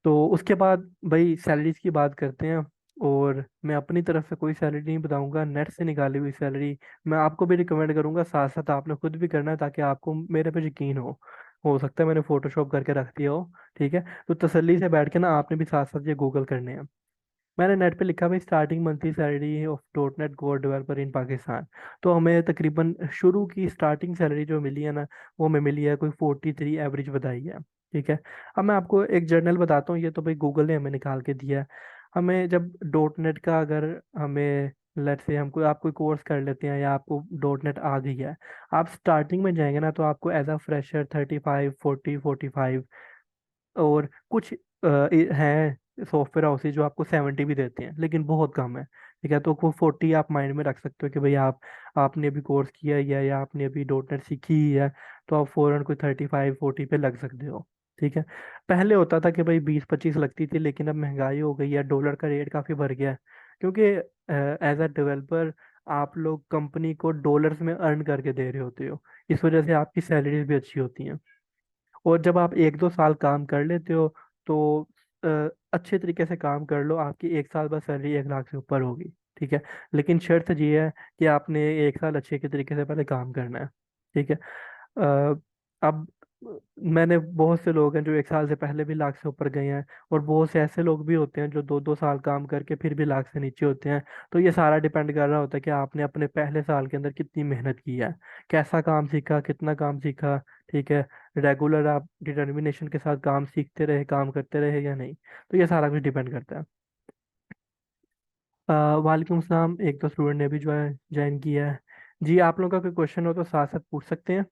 तो उसके बाद भाई सैलरीज की बात करते हैं। और मैं अपनी तरफ से कोई सैलरी नहीं बताऊंगा, नेट से निकाली हुई सैलरी मैं आपको भी रिकमेंड करूंगा, साथ साथ आपने खुद भी करना है ताकि आपको मेरे पे यकीन हो सकता है मैंने फोटोशॉप करके रख दिया हो। ठीक है। तो तसल्ली से बैठ के ना आपने भी साथ साथ ये गूगल करने हैं। मैंने नेट पे लिखा भाई starting monthly salary of dot net core developer in Pakistan. तो हमें तकरीबन शुरू की स्टार्टिंग सैलरी जो मिली है ना, वो हमें मिली है कोई 43 एवरेज बताई है। ठीक है। अब मैं आपको एक जर्नल बताता हूँ, ये तो भाई गूगल ने हमें निकाल के दिया है। हमें जब डॉट नेट का अगर हमें लेट से हम कोई आप कोई कोर्स कर लेते हैं या आपको डॉट नेट आ गई है, आप स्टार्टिंग में जाएंगे ना तो आपको एज अ फ्रेशर 35 40 45 और कुछ हैं सॉफ्टवेयर हाउसेज जो आपको 70 भी देते हैं, लेकिन बहुत कम है। ठीक है, तो वो 40 आप माइंड में रख सकते हो कि भाई आपने अभी कोर्स किया ही है या आपने अभी डॉट नेट सीखी ही है, तो आप फौरन कोई 35-40 पे लग सकते हो। ठीक है। पहले होता था कि भाई 20-25 लगती थी, लेकिन अब महंगाई हो गई है, डॉलर का रेट काफ़ी बढ़ गया है। क्योंकि एज अ डेवलपर आप लोग कंपनी को डॉलर्स में अर्न करके दे रहे होते हो, इस वजह से आपकी सैलरीज भी अच्छी होती हैं। और जब आप 1-2 साल काम कर लेते हो, तो अच्छे तरीके से काम कर लो, आपकी 1 साल बाद सैलरी 1 लाख से ऊपर होगी। ठीक है। लेकिन शर्त ये है कि आपने 1 साल अच्छे के तरीके से पहले काम करना है। ठीक है। अब मैंने बहुत से लोग हैं जो 1 साल से पहले भी लाख से ऊपर गए हैं, और बहुत से ऐसे लोग भी होते हैं जो 2-2 साल काम करके फिर भी लाख से नीचे होते हैं। तो ये सारा डिपेंड कर रहा होता है कि आपने अपने पहले साल के अंदर कितनी मेहनत की है, कैसा काम सीखा, कितना काम सीखा। ठीक है। रेगुलर आप डिटर्मिनेशन के साथ काम सीखते रहे, काम करते रहे या नहीं। तो ये सारा कुछ डिपेंड करता है। वालेकुम सलाम, एक दो स्टूडेंट ने भी ज्वाइन किया है। जी, आप लोगों का कोई क्वेश्चन हो तो साथ साथ पूछ सकते हैं।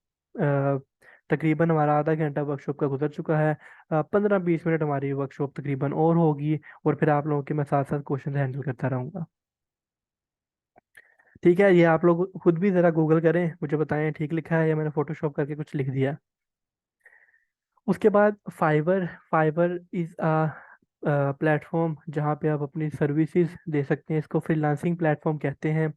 तकरीबन हमारा आधा घंटा वर्कशॉप का गुजर चुका है। 15-20 मिनट हमारी वर्कशॉप तकरीबन और होगी, और फिर आप लोगों के मैं साथ साथ क्वेश्चन हैंडल करता रहूँगा। ठीक है, ये आप लोग खुद भी ज़रा गूगल करें, मुझे बताएं ठीक लिखा है या मैंने फोटोशॉप करके कुछ लिख दिया। उसके बाद Fiverr. Fiverr is a platform जहाँ पे आप अपनी सर्विसेज दे सकते हैं, इसको फ्रीलांसिंग प्लेटफॉर्म कहते हैं।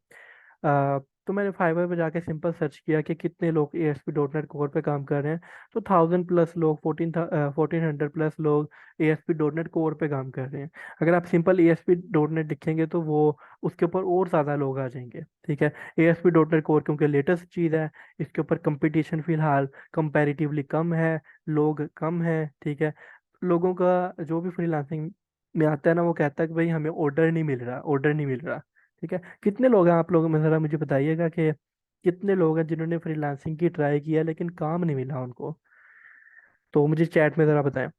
तो मैंने फाइवर पे जाके सिंपल सर्च किया कि कितने लोग ASP.NET कोर पे काम कर रहे हैं। तो 1000+ लोग, 1400+ लोग ASP.NET कोर पे काम कर रहे हैं। अगर आप सिंपल ASP.NET लिखेंगे तो वो उसके ऊपर और ज़्यादा लोग आ जाएंगे। ठीक है। ASP.NET कोर क्योंकि लेटेस्ट चीज़ है, इसके ऊपर कंपटीशन फिलहाल कंपैरेटिवली कम है, लोग कम हैं। ठीक है। लोगों का जो भी फ्रीलांसिंग में आता है ना, वो कहता है कि भाई हमें ऑर्डर नहीं मिल रहा, ऑर्डर नहीं मिल रहा। ठीक है। कितने लोग हैं आप लोगों में, ज़रा मुझे बताइएगा कि कितने लोग हैं जिन्होंने फ्रीलांसिंग की ट्राई किया लेकिन काम नहीं मिला उनको। तो मुझे चैट में ज़रा बताएं।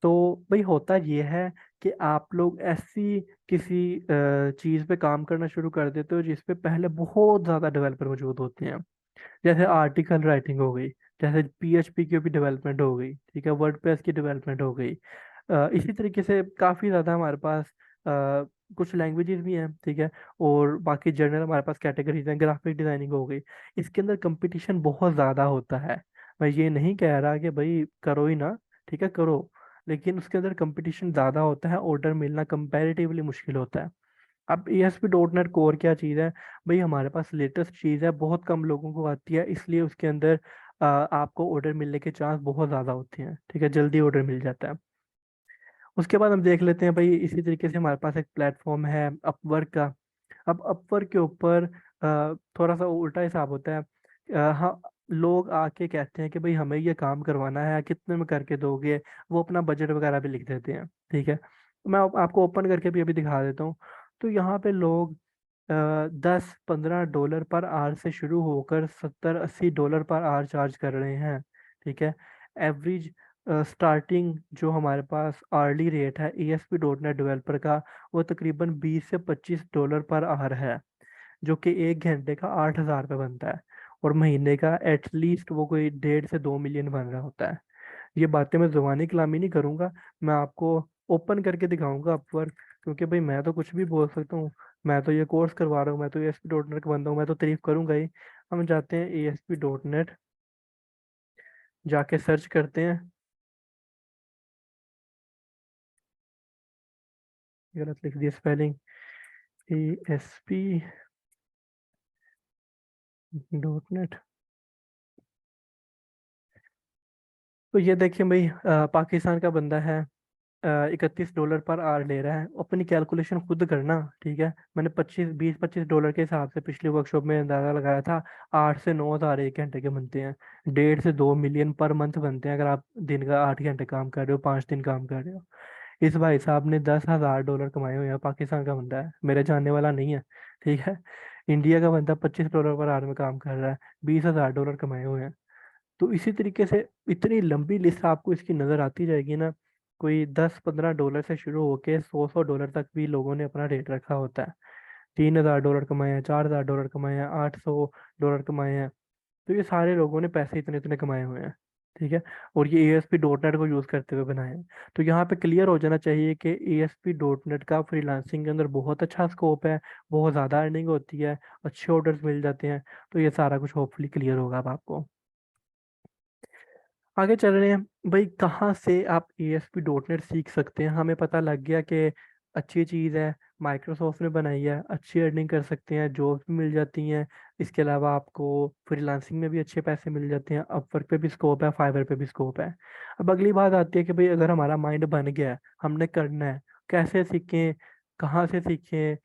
तो भाई होता ये है कि आप लोग ऐसी किसी चीज़ पे काम करना शुरू कर देते हो जिस पे पहले बहुत ज़्यादा डेवलपर मौजूद होते हैं। जैसे आर्टिकल राइटिंग हो गई, जैसे PHP की भी डेवलपमेंट हो गई। ठीक है। वर्डप्रेस की डेवलपमेंट हो गई। इसी तरीके से काफ़ी ज़्यादा हमारे पास कुछ लैंग्वेजेस भी हैं। ठीक है। और बाकी जनरल हमारे पास कैटेगरीज हैं, ग्राफिक डिज़ाइनिंग हो गई। इसके अंदर कंपटीशन बहुत ज़्यादा होता है। मैं ये नहीं कह रहा कि भाई करो ही ना, ठीक है करो, लेकिन उसके अंदर कंपटीशन ज़्यादा होता है, ऑर्डर मिलना कंपैरेटिवली मुश्किल होता है। अब ASP.NET कोर क्या चीज़ है, भाई हमारे पास लेटेस्ट चीज़ है, बहुत कम लोगों को आती है, इसलिए उसके अंदर आपको ऑर्डर मिलने के चांस बहुत ज़्यादा होते हैं। ठीक है, जल्दी ऑर्डर मिल जाता है। उसके बाद हम देख लेते हैं भाई, इसी तरीके से हमारे पास एक प्लेटफॉर्म है अपवर्क का। अब अपवर्क के ऊपर थोड़ा सा उल्टा हिसाब होता है। हाँ, लोग आके कहते हैं कि भाई हमें ये काम करवाना है, कितने में करके दोगे। वो अपना बजट वगैरह भी लिख देते हैं। ठीक है। तो मैं आपको ओपन करके भी अभी दिखा देता हूँ। तो यहाँ पे लोग 10-15 डॉलर पर आवर से शुरू होकर 70-80 डॉलर पर आवर चार्ज कर रहे हैं। ठीक है। एवरेज स्टार्टिंग जो हमारे पास आर्ली रेट है ASP.NET डेवलपर का, वो तकरीबन 20 से 25 डॉलर पर आवर है, जो कि 1 घंटे का 8,000 रुपये बनता है। और महीने का एटलीस्ट वो कोई 1.5 से 2 मिलियन बन रहा होता है। ये बातें मैं जुबानी कलामी नहीं करूंगा, मैं आपको ओपन करके दिखाऊंगा अपवर्क। क्योंकि भाई मैं तो कुछ भी बोल सकता हूँ, मैं तो ये कोर्स करवा रहा हूँ, मैं तो ASP.NET का बंदा हूँ, मैं तो तारीफ करूंगा ही। हम जाते हैं ASP.NET, जाके सर्च करते हैं। गलत लिख दिया स्पेलिंग, ASP.NEट। तो ये देखिए भाई, पाकिस्तान का बंदा है, 31 डॉलर पर आवर ले रहा है। अपनी कैलकुलेशन खुद करना। ठीक है। मैंने 20-25 डॉलर के हिसाब से पिछली वर्कशॉप में अंदाजा लगाया था। 8 से 9 हज़ार 1 घंटे के बनते हैं। 1.5 से 2 मिलियन पर मंथ बनते हैं, अगर आप दिन का 8 घंटे काम कर रहे हो, 5 दिन काम कर रहे हो। इस भाई साहब ने 10,000 डॉलर कमाए हुए हैं, पाकिस्तान का बंदा है, मेरे जानने वाला नहीं है। ठीक है। इंडिया का बंदा 25 डॉलर पर आवर में काम कर रहा है, 20,000 डॉलर कमाए हुए हैं। तो इसी तरीके से इतनी लंबी लिस्ट आपको इसकी नज़र आती जाएगी ना। कोई 10-15 डॉलर से शुरू होके 100-100 डॉलर तक भी लोगों ने अपना रेट रखा होता है। 3,000 डॉलर कमाए हैं, 4,000 डॉलर कमाए हैं, 800 डॉलर कमाए हैं। तो ये सारे लोगों ने पैसे इतने इतने कमाए हुए हैं। ठीक है। और ये ASP.NET को यूज़ करते हुए बनाए हैं। तो यहाँ पे क्लियर हो जाना चाहिए कि ASP.NET का फ्रीलांसिंग के अंदर बहुत अच्छा स्कोप है, बहुत ज़्यादा अर्निंग होती है, अच्छे ऑर्डर्स मिल जाते हैं। तो ये सारा कुछ होपफुली क्लियर होगा अब आपको। आगे चल रहे हैं भाई, कहाँ से आप ASP.NET सीख सकते हैं। हमें पता लग गया कि अच्छी चीज़ है, माइक्रोसॉफ्ट ने बनाई है, अच्छी अर्निंग कर सकते हैं, जॉब्स भी मिल जाती हैं। इसके अलावा आपको फ्रीलांसिंग में भी अच्छे पैसे मिल जाते हैं, अपवर्क पे भी स्कोप है, फाइवर पे भी स्कोप है। अब अगली बात आती है कि भाई अगर हमारा माइंड बन गया है, हमने करना है, कैसे सीखें, कहाँ से सीखें।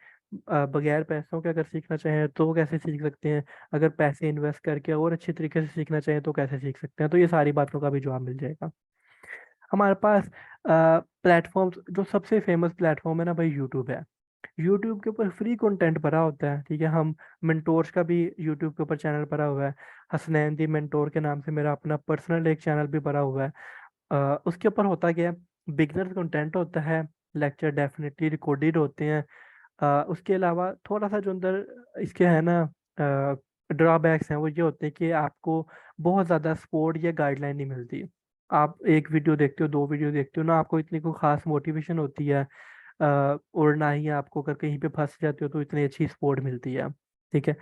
बगैर पैसों के अगर सीखना चाहें तो कैसे सीख सकते हैं, अगर पैसे इन्वेस्ट करके और अच्छी तरीके से सीखना चाहें तो कैसे सीख सकते हैं। तो ये सारी बातों का भी जवाब मिल जाएगा हमारे पास। प्लेटफॉर्म्स, जो सबसे फेमस प्लेटफॉर्म है ना भाई, यूट्यूब है। यूट्यूब के ऊपर फ्री कंटेंट भरा होता है, ठीक है। हम मेंटोर्स का भी यूट्यूब के ऊपर चैनल भरा हुआ है। हसनैन दी मेंटोर के नाम से मेरा अपना पर्सनल एक चैनल भी भरा हुआ है। उसके ऊपर होता क्या है, बिगनर्स कंटेंट होता है, लेक्चर डेफिनेटली रिकॉर्डेड होते हैं। उसके अलावा थोड़ा सा जो अंदर इसके है ना ड्रॉबैक्स हैं, वो ये होते हैं कि आपको बहुत ज़्यादा सपोर्ट या गाइडलाइन नहीं मिलती। आप एक वीडियो देखते हो, दो वीडियो देखते हो ना, आपको इतनी कोई खास मोटिवेशन होती है, और ना ही आपको अगर कहीं पे फंस जाते हो तो इतनी अच्छी सपोर्ट मिलती है, ठीक है।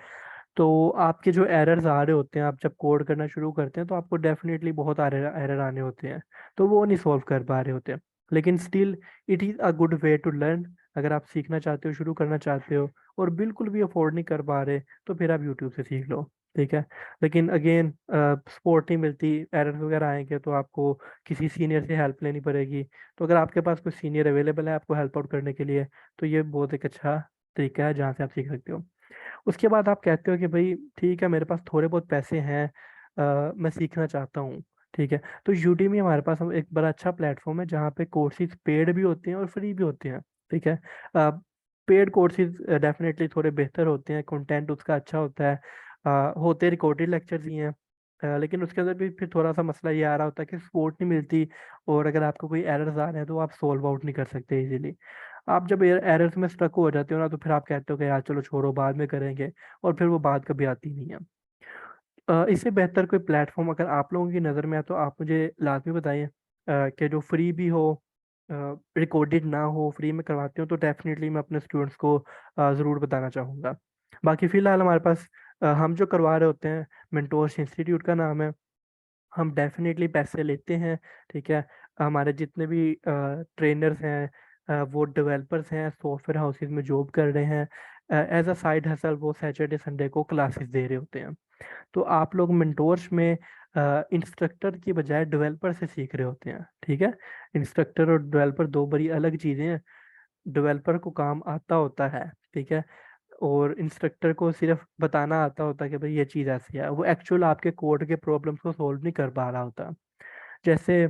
तो आपके जो एरर्स आ रहे होते हैं, आप जब कोड करना शुरू करते हैं तो आपको डेफिनेटली बहुत एरर एरर आने होते हैं, तो वो नहीं सॉल्व कर पा रहे होते। लेकिन still it is a good way to learn. अगर आप सीखना चाहते हो, शुरू करना चाहते हो और बिल्कुल भी अफोर्ड नहीं कर पा रहे, तो फिर आप यूट्यूब से सीख लो, ठीक है। लेकिन अगेन सपोर्ट नहीं मिलती, एरर वगैरह आएंगे तो आपको किसी सीनियर से हेल्प लेनी पड़ेगी। तो अगर आपके पास कोई सीनियर अवेलेबल है आपको हेल्प आउट करने के लिए, तो ये बहुत एक अच्छा तरीका है जहाँ से आप सीख सकते हो। उसके बाद आप कहते हो कि भाई ठीक है, मेरे पास थोड़े बहुत पैसे हैं, मैं सीखना चाहता हूँ, ठीक है। तो यूडीमी हमारे पास हम एक बड़ा अच्छा प्लेटफॉर्म है जहाँ पे कोर्सेज पेड भी होते हैं और फ्री भी होते हैं, ठीक है। पेड कोर्सेज डेफिनेटली थोड़े बेहतर होते हैं, कंटेंट उसका अच्छा होता है, होते रिकॉर्डेड लेक्चर्स ही हैं। लेकिन उसके अंदर भी फिर थोड़ा सा मसला ये आ रहा होता है कि सपोर्ट नहीं मिलती, और अगर आपको कोई एरर्स आ रहे हैं तो आप सोल्व आउट नहीं कर सकते इजीली। आप जब एरर्स में स्टक हो जाते हो ना, तो फिर आप कहते हो कि यार चलो छोड़ो, बाद में करेंगे, और फिर वो बात कभी आती नहीं है। इससे बेहतर कोई प्लेटफॉर्म अगर आप लोगों की नज़र में है तो आप मुझे लाजमी बताइए, कि जो फ्री भी हो, रिकॉर्डेड ना हो, फ्री में करवाते हो, तो डेफिनेटली मैं अपने स्टूडेंट्स को ज़रूर बताना चाहूँगा। बाकी फ़िलहाल हमारे पास हम जो करवा रहे होते हैं, मेंटोर्स इंस्टीट्यूट का नाम है, हम डेफिनेटली पैसे लेते हैं, ठीक है। हमारे जितने भी ट्रेनर्स हैं, वो डेवलपर्स हैं, सॉफ्टवेयर हाउसेज में जॉब कर रहे हैं, एज अ साइड हसल वो सैटरडे संडे को क्लासेस दे रहे होते हैं। तो आप लोग मेंटोर्स में इंस्ट्रक्टर की बजाय डेवलपर से सीख रहे होते हैं, ठीक है। इंस्ट्रक्टर और डेवलपर दो बड़ी अलग चीज़ें हैं। डेवलपर को काम आता होता है, ठीक है, और इंस्ट्रक्टर को सिर्फ बताना आता होता है कि भाई ये चीज़ ऐसी है, वो एक्चुअल आपके कोड के प्रॉब्लम्स को सोल्व नहीं कर पा रहा होता। जैसे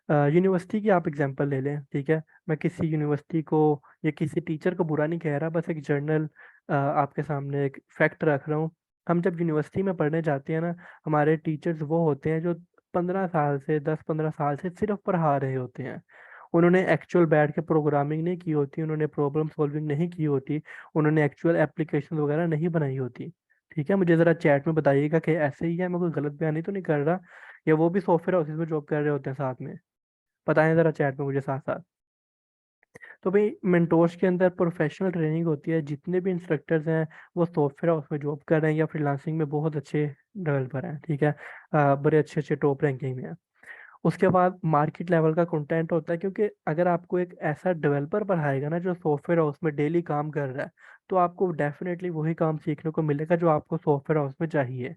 यूनिवर्सिटी की आप एग्जांपल ले लें, ठीक है। मैं किसी यूनिवर्सिटी को या किसी टीचर को बुरा नहीं कह रहा, बस एक जर्नल आपके सामने एक फैक्ट रख रहा हूँ। हम जब यूनिवर्सिटी में पढ़ने जाते हैं ना, हमारे टीचर्स वो होते हैं जो 15 साल से, 10-15 साल से सिर्फ पढ़ा रहे होते हैं। उन्होंने एक्चुअल बैठ के प्रोग्रामिंग नहीं की होती, उन्होंने प्रॉब्लम सॉल्विंग नहीं की होती, उन्होंने एक्चुअल एप्लीकेशन वगैरह नहीं बनाई होती, ठीक है। मुझे ज़रा चैट में बताइएगा कि ऐसे ही है, मैं कोई गलत बयानी तो नहीं कर रहा, या वो भी सॉफ्टवेयर हाउसेज में जॉब कर रहे होते हैं साथ में। बताएं ज़रा चैट में मुझे साथ साथ। तो भाई मेंटोर्स के अंदर प्रोफेशनल ट्रेनिंग होती है, जितने भी इंस्ट्रक्टर्स हैं वो सॉफ्टवेयर हाउस में जॉब कर रहे हैं या फ्रीलांसिंग में बहुत अच्छे डेवलपर हैं, ठीक है। बड़े अच्छे अच्छे टॉप रैंकिंग में हैं। उसके बाद मार्केट लेवल का कंटेंट होता है, क्योंकि अगर आपको एक ऐसा डेवलपर पढ़ाएगा ना जो सॉफ्टवेयर हाउस में डेली काम कर रहा है, तो आपको डेफिनेटली वही काम सीखने को मिलेगा जो आपको सॉफ्टवेयर हाउस में चाहिए।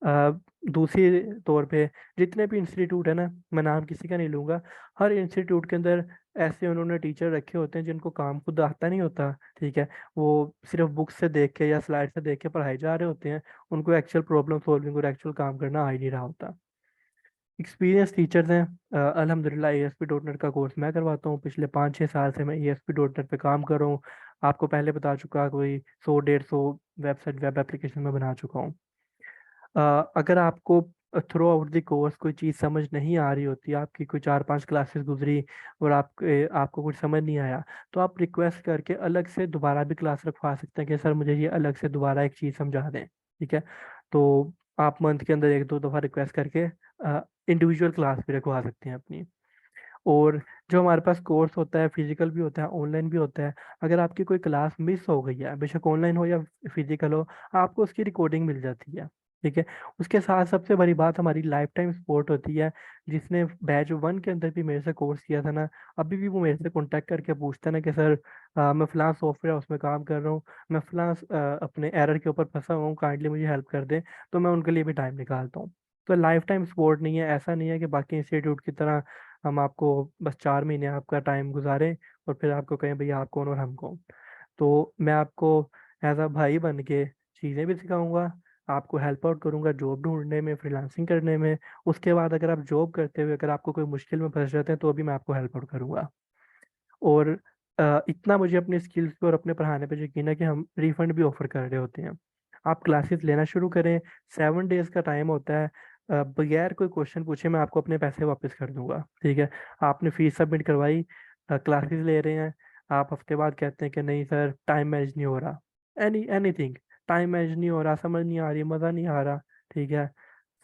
अ, दूसरी तौर पे जितने भी इंस्टीट्यूट है ना, मैं नाम किसी का नहीं लूँगा, हर इंस्टीट्यूट के अंदर ऐसे उन्होंने टीचर रखे होते हैं जिनको काम खुद आता नहीं होता, ठीक है। वो सिर्फ बुक से देख के या स्लाइड से देख के पढ़ाई जा रहे होते हैं, उनको एक्चुअल प्रॉब्लम सॉल्विंग और एक्चुअल काम करना आ ही नहीं रहा होता। एक्सपीरियंस टीचर्स हैं, अल्हम्दुलिल्लाह ASP.NET का कोर्स मैं करवाता हूँ, पिछले 5-6 साल से मैं ASP.NEट पे काम कर रहा हूँ। आपको पहले बता चुका, कोई 100-150 वेबसाइट वेब एप्लीकेशन में बना चुका हूँ। अगर आपको थ्रू आउट द कोर्स कोई चीज़ समझ नहीं आ रही होती, आपकी कोई 4-5 क्लासेस गुजरी और आपको कुछ समझ नहीं आया, तो आप रिक्वेस्ट करके अलग से दोबारा भी क्लास रखवा सकते हैं कि सर मुझे ये अलग से दोबारा एक चीज़ समझा दें, ठीक है। तो आप मंथ के अंदर एक दो दफ़ा रिक्वेस्ट करके इंडिविजुअल क्लास भी रखवा सकते हैं अपनी। और जो हमारे पास कोर्स होता है, फिजिकल भी होता है, ऑनलाइन भी होता है। अगर आपकी कोई क्लास मिस हो गई है, बेशक ऑनलाइन हो या फिजिकल हो, आपको उसकी रिकॉर्डिंग मिल जाती है। ठीक है। उसके साथ सबसे बड़ी बात हमारी लाइफ टाइम सपोर्ट होती है। जिसने बैच 1 के अंदर भी मेरे से कोर्स किया था ना, अभी भी वो मेरे से कांटेक्ट करके पूछता है ना कि सर, मैं फ़लाँ सॉफ्टवेयर उसमें काम कर रहा हूँ, मैं फ़लाँ अपने एरर के ऊपर फंसा हुआ हूँ, काइंडली मुझे हेल्प कर दें। तो मैं उनके लिए भी टाइम निकालता हूँ। तो लाइफ टाइम सपोर्ट नहीं है, ऐसा नहीं है कि बाकी इंस्टीट्यूट की तरह हम आपको बस 4 महीने आपका टाइम गुजारें और फिर आपको कहें भैया आप कौन और हम कौन। तो मैं आपको एज अ भाई बन के चीज़ें भी सिखाऊंगा, आपको हेल्प आउट करूंगा जॉब ढूंढने में, फ्रीलांसिंग करने में। उसके बाद अगर आप जॉब करते हुए अगर आपको कोई मुश्किल में फंस जाते हैं तो भी मैं आपको हेल्प आउट करूंगा। और इतना मुझे अपनी स्किल्स पे और अपने पढ़ाने पे यकीन है कि हम रिफंड भी ऑफर कर रहे होते हैं। आप क्लासेस लेना शुरू करें, 7 डेज का टाइम होता है। बगैर कोई क्वेश्चन पूछे मैं आपको अपने पैसे वापस कर दूंगा। ठीक है। आपने फीस सबमिट करवाई, क्लासेस ले रहे हैं, आप हफ्ते बाद कहते हैं कि नहीं सर टाइम मैनेज नहीं हो रहा, एनीथिंग, टाइम मैनेज नहीं हो रहा, समझ नहीं आ रही, मज़ा नहीं आ रहा। ठीक है।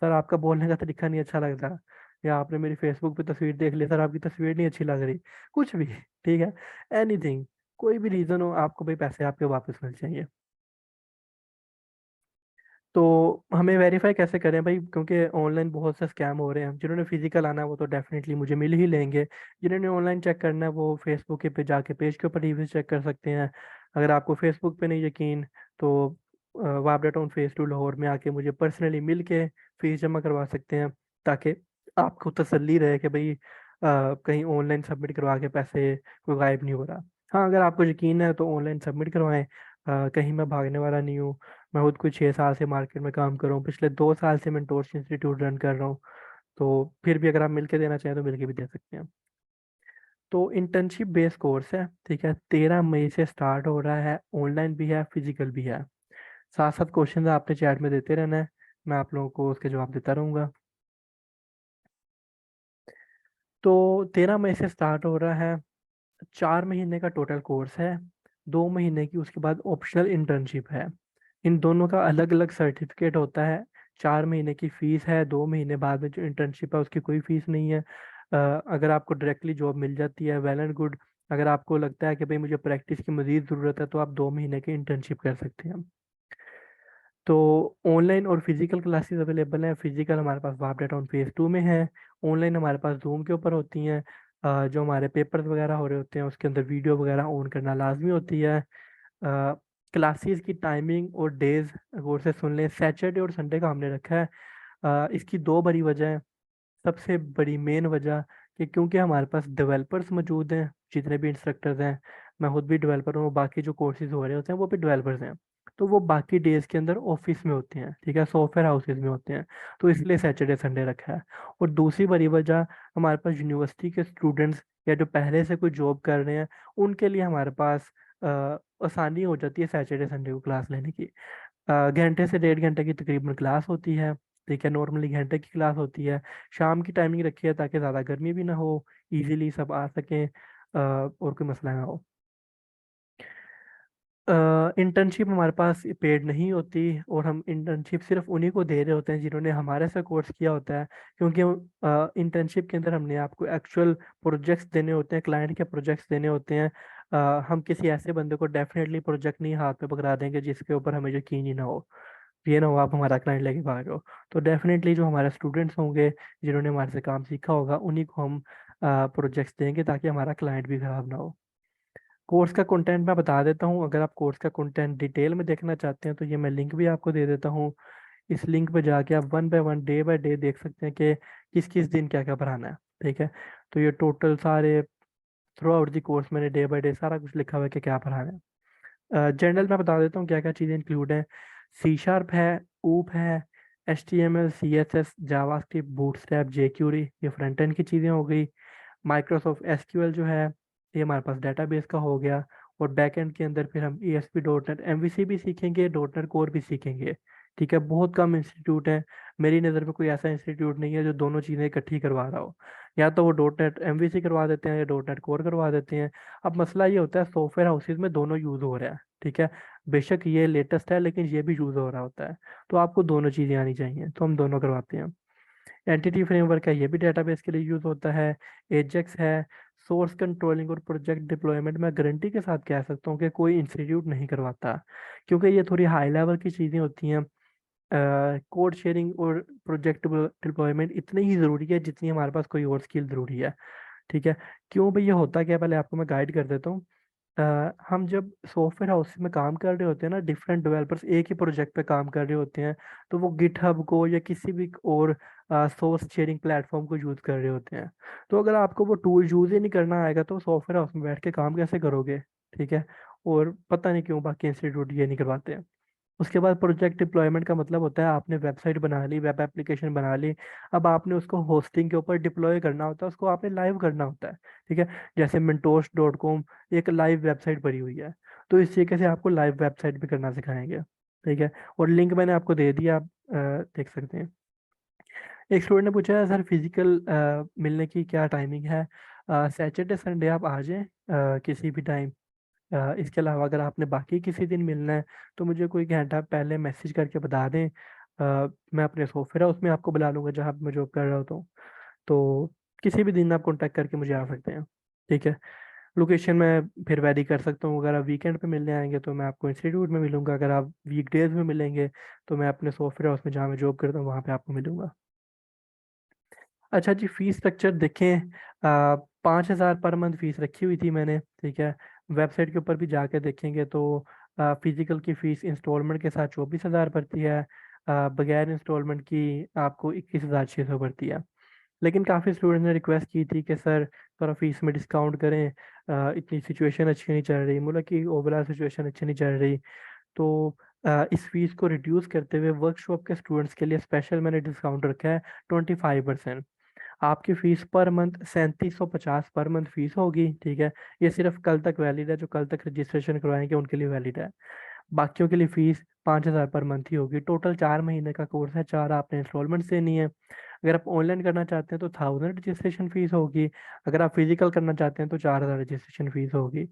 सर आपका बोलने का तरीका नहीं अच्छा लग रहा, या आपने मेरी फेसबुक पे तस्वीर देख ली, सर आपकी तस्वीर नहीं अच्छी लग रही, कुछ भी। ठीक है। एनीथिंग, कोई भी रीज़न हो, आपको भाई पैसे आपके वापस मिल जाएंगे। तो हमें वेरीफाई कैसे करें भाई, क्योंकि ऑनलाइन बहुत से स्कैम हो रहे हैं। जिन्होंने फिजिकल आना है वो तो डेफिनेटली मुझे मिल ही लेंगे। जिन्होंने ऑनलाइन चेक करना है वो फेसबुक के पे जाके पेज के ऊपर रिव्यू चेक कर सकते हैं। अगर आपको फेसबक पे नहीं यकीन तो वापडा टाउन फेज 2 लाहौर में आके मुझे पर्सनली मिल के फीस जमा करवा सकते हैं, ताकि आपको तसल्ली रहे कि भाई कहीं ऑनलाइन सबमिट करवा के पैसे कोई गायब नहीं हो रहा। हाँ, अगर आपको यकीन है तो ऑनलाइन सबमिट करवाएं। कहीं मैं भागने वाला नहीं हूँ। मैं खुद कुछ 6 साल से मार्केट में काम कर रहा हूँ, पिछले 2 साल से मैं टोस्ट इंस्टीट्यूट रन कर रहा हूँ। तो फिर भी अगर आप मिलके देना चाहें तो मिलके भी दे सकते हैं। तो इंटर्नशिप बेस्ड कोर्स है। ठीक है। 13 मई से स्टार्ट हो रहा है, ऑनलाइन भी है, फिजिकल भी है। साथ साथ क्वेश्चन आपने चैट में देते रहना है, मैं आप लोगों को उसके जवाब देता रहूंगा। तो 13 मई से स्टार्ट हो रहा है, 4 महीने का टोटल कोर्स है। 2 महीने की उसके बाद ऑप्शनल इंटर्नशिप है। इन दोनों का अलग अलग सर्टिफिकेट होता है। 4 महीने की फीस है, 2 महीने बाद में जो इंटर्नशिप है उसकी कोई फीस नहीं है। अगर आपको डायरेक्टली जॉब मिल जाती है वेल एंड गुड। अगर आपको लगता है कि भाई मुझे प्रैक्टिस की मजीद ज़रूरत है तो आप 2 महीने की इंटर्नशिप कर सकते हैं। तो ऑनलाइन और फिजिकल क्लासेस अवेलेबल हैं। फिजिकल हमारे पास वापडा टाउन फेज 2 में है। ऑनलाइन हमारे पास जूम के ऊपर होती हैं। जो हमारे पेपर्स वगैरह हो रहे होते हैं उसके अंदर वीडियो वगैरह ऑन करना लाजमी होती है। क्लासेस की टाइमिंग और डेज गौर से सुन लें, सैटरडे और संडे का हमने रखा है। इसकी दो बड़ी वजह है। सबसे बड़ी मेन वजह कि क्योंकि हमारे पास डेवलपर्स मौजूद हैं, जितने भी इंस्ट्रक्टर्स हैं, मैं खुद भी डेवलपर हूँ, बाकी जो कोर्सेज हो रहे होते हैं वो भी डेवलपर्स हैं। तो वो बाकी डेज के अंदर ऑफिस में होते हैं। ठीक है, सॉफ्टवेयर हाउसेज में होते हैं। तो इसलिए सैटरडे संडे रखा है। और दूसरी बड़ी वजह, हमारे पास यूनिवर्सिटी के स्टूडेंट्स या जो पहले से कोई जॉब कर रहे हैं उनके लिए हमारे पास आसानी हो जाती है सैटरडे संडे को क्लास लेने की। घंटे से 1.5 घंटे की तकरीबन क्लास होती है। ठीक है, नॉर्मली घंटे की क्लास होती है। शाम की टाइमिंग रखी है ताकि ज़्यादा गर्मी भी ना हो, इजीली सब आ सकें, और कोई मसला ना हो। इंटर्नशिप हमारे पास पेड नहीं होती, और हम इंटर्नशिप सिर्फ उन्हीं को दे रहे होते हैं जिन्होंने हमारे से कोर्स किया होता है। क्योंकि इंटर्नशिप के अंदर हमने आपको एक्चुअल प्रोजेक्ट्स देने होते हैं, क्लाइंट के प्रोजेक्ट्स देने होते हैं। हम किसी ऐसे बंदे को डेफिनेटली प्रोजेक्ट नहीं हाथ में पकड़ा देंगे जिसके ऊपर हमें यकीन ही ना हो। ये ना हो आप हमारा क्लाइंट लेके भाग जाओ। तो डेफिनेटली जो हमारे स्टूडेंट्स होंगे जिन्होंने हमारे से काम सीखा होगा उन्हीं को हम प्रोजेक्ट्स देंगे ताकि हमारा क्लाइंट भी खराब ना हो। कोर्स का कंटेंट मैं बता देता हूँ, अगर आप कोर्स का कंटेंट डिटेल में देखना चाहते हैं तो ये मैं लिंक भी आपको दे देता हूँ। इस लिंक पे जाके आप one by one day by day देख सकते हैं कि किस किस दिन क्या क्या पढ़ाना है। ठीक है। तो ये टोटल सारे थ्रू आउट दी कोर्स मैंने डे बाय डे सारा कुछ लिखा हुआ है कि क्या पढ़ाना है। जनरल मैं बता देता हूँ क्या क्या चीज़ें इंक्लूड हैं। सी शार्प है, ऊप है, H T M L, C S S, JavaScript, Bootstrap, jQuery, ये फ्रंट एंड की चीज़ें हो गई। माइक्रोसॉफ्ट एसक्यूएल जो है ये हमारे पास डेटाबेस का हो गया। और बैकएंड के अंदर फिर हम E S P dot net M V C भी सीखेंगे, डॉट नेट कोर भी सीखेंगे। ठीक है, बहुत कम इंस्टीट्यूट है, मेरी नज़र में कोई ऐसा इंस्टीट्यूट नहीं है जो दोनों चीज़ें इकट्ठी करवा रहा हो। या तो वो डॉट नेट एम वी सी करवा देते हैं या डॉट नेट कोर करवा देते हैं। अब मसला ये होता है सॉफ्टवेयर हाउसेज में दोनों यूज़ हो रहा है। ठीक है। बेशक ये लेटेस्ट है लेकिन ये भी यूज़ हो रहा होता है। तो आपको दोनों चीज़ें आनी चाहिए, तो हम दोनों करवाते हैं। एंटिटी फ्रेमवर्क है, ये भी डेटाबेस के लिए यूज़ होता है। एजेक्स है, सोर्स कंट्रोलिंग और प्रोजेक्ट डिप्लॉयमेंट मैं गारंटी के साथ कह सकता हूँ कि कोई इंस्टीट्यूट नहीं करवाता, क्योंकि ये थोड़ी हाई लेवल की चीज़ें होती हैं। कोड शेयरिंग और प्रोजेक्ट डिप्लॉयमेंट इतनी ही ज़रूरी है जितनी हमारे पास कोई और स्किल ज़रूरी है। ठीक है। क्यों भाई ये होता क्या है, पहले आपको मैं गाइड कर देता हूँ। हम जब सॉफ्टवेयर हाउस में काम कर रहे होते हैं ना, डिफरेंट डेवलपर्स एक ही प्रोजेक्ट पे काम कर रहे होते हैं, तो वो गिटहब को या किसी भी और सोर्स शेयरिंग प्लेटफॉर्म को यूज़ कर रहे होते हैं। तो अगर आपको वो टूल यूज़ ही नहीं करना आएगा तो सॉफ्टवेयर हाउस में बैठ के काम कैसे करोगे। ठीक है। और पता नहीं क्यों बाकी इंस्टीट्यूट ये नहीं करवाते हैं। उसके बाद प्रोजेक्ट डिप्लॉयमेंट का मतलब होता है आपने वेबसाइट बना ली, वेब एप्लीकेशन बना ली, अब आपने उसको होस्टिंग के ऊपर डिप्लॉय करना होता है, उसको आपने लाइव करना होता है। ठीक है। जैसे mentos.com एक लाइव वेबसाइट बनी हुई है, तो इस तरीके से आपको लाइव वेबसाइट भी करना सिखाएंगे। ठीक है। और लिंक मैंने आपको दे दिया, आप देख सकते हैं। एक स्टूडेंट ने पूछा है सर फिजिकल मिलने की क्या टाइमिंग है। सैटरडे संडे आप आ जाएं किसी भी टाइम। इसके अलावा अगर आपने बाकी किसी दिन मिलना है तो मुझे कोई घंटा पहले मैसेज करके बता दें। मैं अपने सॉफ्टवेयर हाउस में आपको बुला लूँगा जहाँ पे मैं जॉब कर रहा होता हूँ। तो किसी भी दिन आप कॉन्टैक्ट करके मुझे आ सकते हैं। ठीक है। लोकेशन मैं फिर वैरी कर सकता हूँ, अगर आप वीकेंड पे मिलने आएंगे तो मैं आपको इंस्टीट्यूट में मिलूंगा, अगर आप वीकडेज में मिलेंगे तो मैं अपने सॉफ्टवेयर हाउस में जहाँ मैं जॉब करता हूँ वहाँ पे आपको मिलूंगा। अच्छा जी, फीस स्ट्रक्चर देखें। 5,000 पर मंथ फीस रखी हुई थी मैंने। ठीक है। वेबसाइट के ऊपर भी जाके देखेंगे तो फिजिकल की फ़ीस इंस्टॉलमेंट के साथ 24,000 पड़ती है। बगैर इंस्टॉलमेंट की आपको 21,600 पड़ती है। लेकिन काफ़ी स्टूडेंट ने रिक्वेस्ट की थी कि सर थोड़ा फीस में डिस्काउंट करें, इतनी सिचुएशन अच्छी नहीं चल रही, मतलब कि ओवरऑल सिचुएशन अच्छी नहीं चल रही। तो इस फीस को रिड्यूस करते हुए वर्कशॉप के स्टूडेंट्स के लिए स्पेशल मैंने डिस्काउंट रखा है 25%। आपकी fees per month 3750 per month fees होगी। ठीक है। ये सिर्फ कल तक वैलिड है, जो कल तक रजिस्ट्रेशन करवाएंगे उनके लिए वैलिड है। बाकियों के लिए फीस 5,000 पर मंथ ही होगी। टोटल 4 महीने का कोर्स है, 4 आपने इंस्टॉलमेंट देनी है। अगर आप ऑनलाइन करना चाहते हैं तो 1000 रजिस्ट्रेशन फीस होगी। अगर आप फिजिकल करना चाहते हैं तो 4,000 रजिस्ट्रेशन फीस होगी।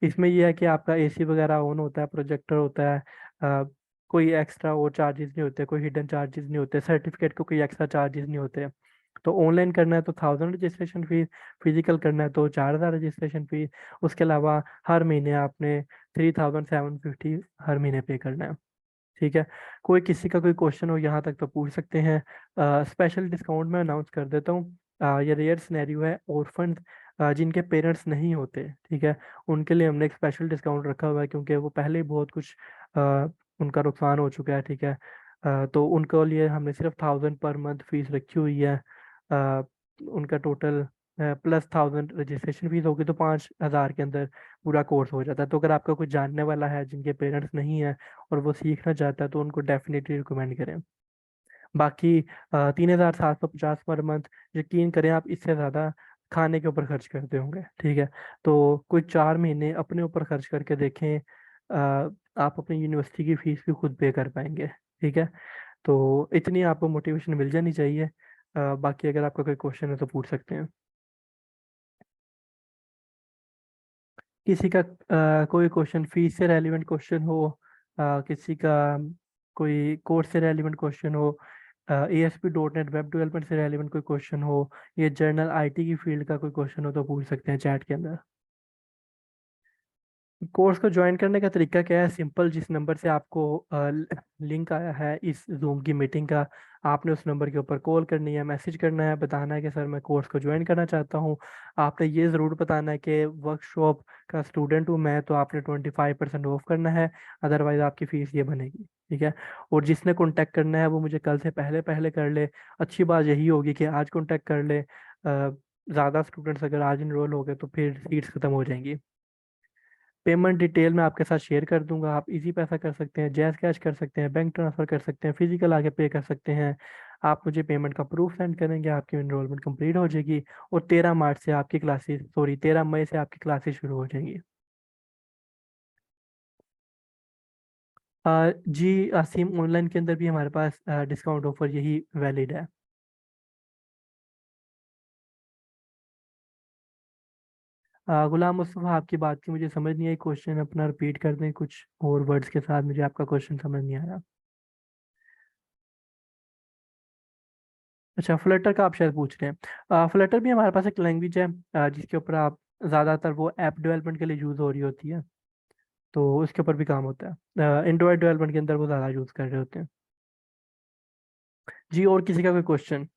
इसमें यह है कि आपका एसी वगैरह ऑन होता है, प्रोजेक्टर होता है। अ, कोई एक्स्ट्रा और चार्जेस नहीं होते, कोई हिडन चार्जेस नहीं होते, सर्टिफिकेट को कोई एक्स्ट्रा चार्जेस नहीं होते। तो ऑनलाइन करना है तो 1000 रजिस्ट्रेशन फीस, फिजिकल करना है तो 4,000 रजिस्ट्रेशन फीस। उसके अलावा हर महीने आपने 3,750 हर महीने पे करना है। ठीक है। कोई किसी का कोई क्वेश्चन हो यहाँ तक तो पूछ सकते हैं। स्पेशल डिस्काउंट मैं अनाउंस कर देता हूँ। ये रेयर सिनेरियो है, ऑर्फन जिनके पेरेंट्स नहीं होते। ठीक है। उनके लिए हमने एक स्पेशल डिस्काउंट रखा हुआ है, क्योंकि वो पहले ही बहुत कुछ अ, उनका नुकसान हो चुका है। ठीक है। तो उनके लिए हमने सिर्फ 1000 पर मंथ फीस रखी हुई है। अ, उनका टोटल प्लस 1000 रजिस्ट्रेशन फीस होगी, तो 5,000 के अंदर पूरा कोर्स हो जाता है। तो अगर आपका कोई जानने वाला है जिनके पेरेंट्स नहीं है और वो सीखना चाहता है तो उनको डेफिनेटली रिकमेंड करें। बाकी 3,750 पर मंथ, यकीन करें आप इससे ज़्यादा खाने के ऊपर खर्च करते होंगे। ठीक है। तो कोई 4 महीने अपने ऊपर खर्च करके देखें, आप अपनी यूनिवर्सिटी की फीस भी खुद पे कर पाएंगे। ठीक है। तो इतनी आपको मोटिवेशन मिल जानी चाहिए। बाकी अगर आपका कोई क्वेश्चन है तो पूछ सकते हैं। किसी का कोई क्वेश्चन फीस से रेलिवेंट क्वेश्चन हो, किसी का कोई कोर्स से रेलिवेंट क्वेश्चन हो, ASP.NET वेब डेवलपमेंट से रेलिवेंट कोई क्वेश्चन हो, ये जनरल IT की फील्ड का कोई क्वेश्चन हो तो पूछ सकते हैं चैट के अंदर। कोर्स को ज्वाइन करने का तरीका क्या है, सिंपल। जिस नंबर से आपको लिंक आया है इस जूम की मीटिंग का, आपने उस नंबर के ऊपर कॉल करनी है, मैसेज करना है, बताना है कि सर मैं कोर्स को ज्वाइन करना चाहता हूँ। आपने ये ज़रूर बताना है कि वर्कशॉप का स्टूडेंट हूँ मैं, तो आपने 25% ऑफ करना है, अदरवाइज आपकी फ़ीस ये बनेगी। ठीक है। और जिसने कॉन्टैक्ट करना है वो मुझे कल से पहले पहले कर ले। अच्छी बात यही होगी कि आज कॉन्टैक्ट कर ले। ज़्यादा स्टूडेंट्स अगर आज इनरोल हो गए तो फिर सीट्स ख़त्म हो जाएंगी। पेमेंट डिटेल मैं आपके साथ शेयर कर दूंगा, आप इजी पैसा कर सकते हैं, जैज़ कैश कर सकते हैं, बैंक ट्रांसफ़र कर सकते हैं, फिजिकल आके पे कर सकते हैं। आप मुझे पेमेंट का प्रूफ सेंड करेंगे, आपकी एनरोलमेंट कंप्लीट हो जाएगी। और 13 मार्च से आपकी क्लासेस, सॉरी 13 मई से आपकी क्लासेस शुरू हो जाएंगी। जी, सिम ऑनलाइन के अंदर भी हमारे पास डिस्काउंट ऑफर यही वैलिड है। गुलाम मुस्तफ़ा, आपकी बात की मुझे समझ नहीं आई, क्वेश्चन अपना रिपीट कर दें कुछ और वर्ड्स के साथ, मुझे आपका क्वेश्चन समझ नहीं आया। अच्छा, फ्लटर का आप शायद पूछ रहे हैं। फ्लटर भी हमारे पास एक लैंग्वेज है, जिसके ऊपर आप ज़्यादातर वो ऐप डेवलपमेंट के लिए यूज़ हो रही होती है, तो उसके ऊपर भी काम होता है। एंड्रॉयड डेवलपमेंट के अंदर वो ज़्यादा यूज़ कर रहे होते हैं। जी, और किसी का कोई क्वेश्चन?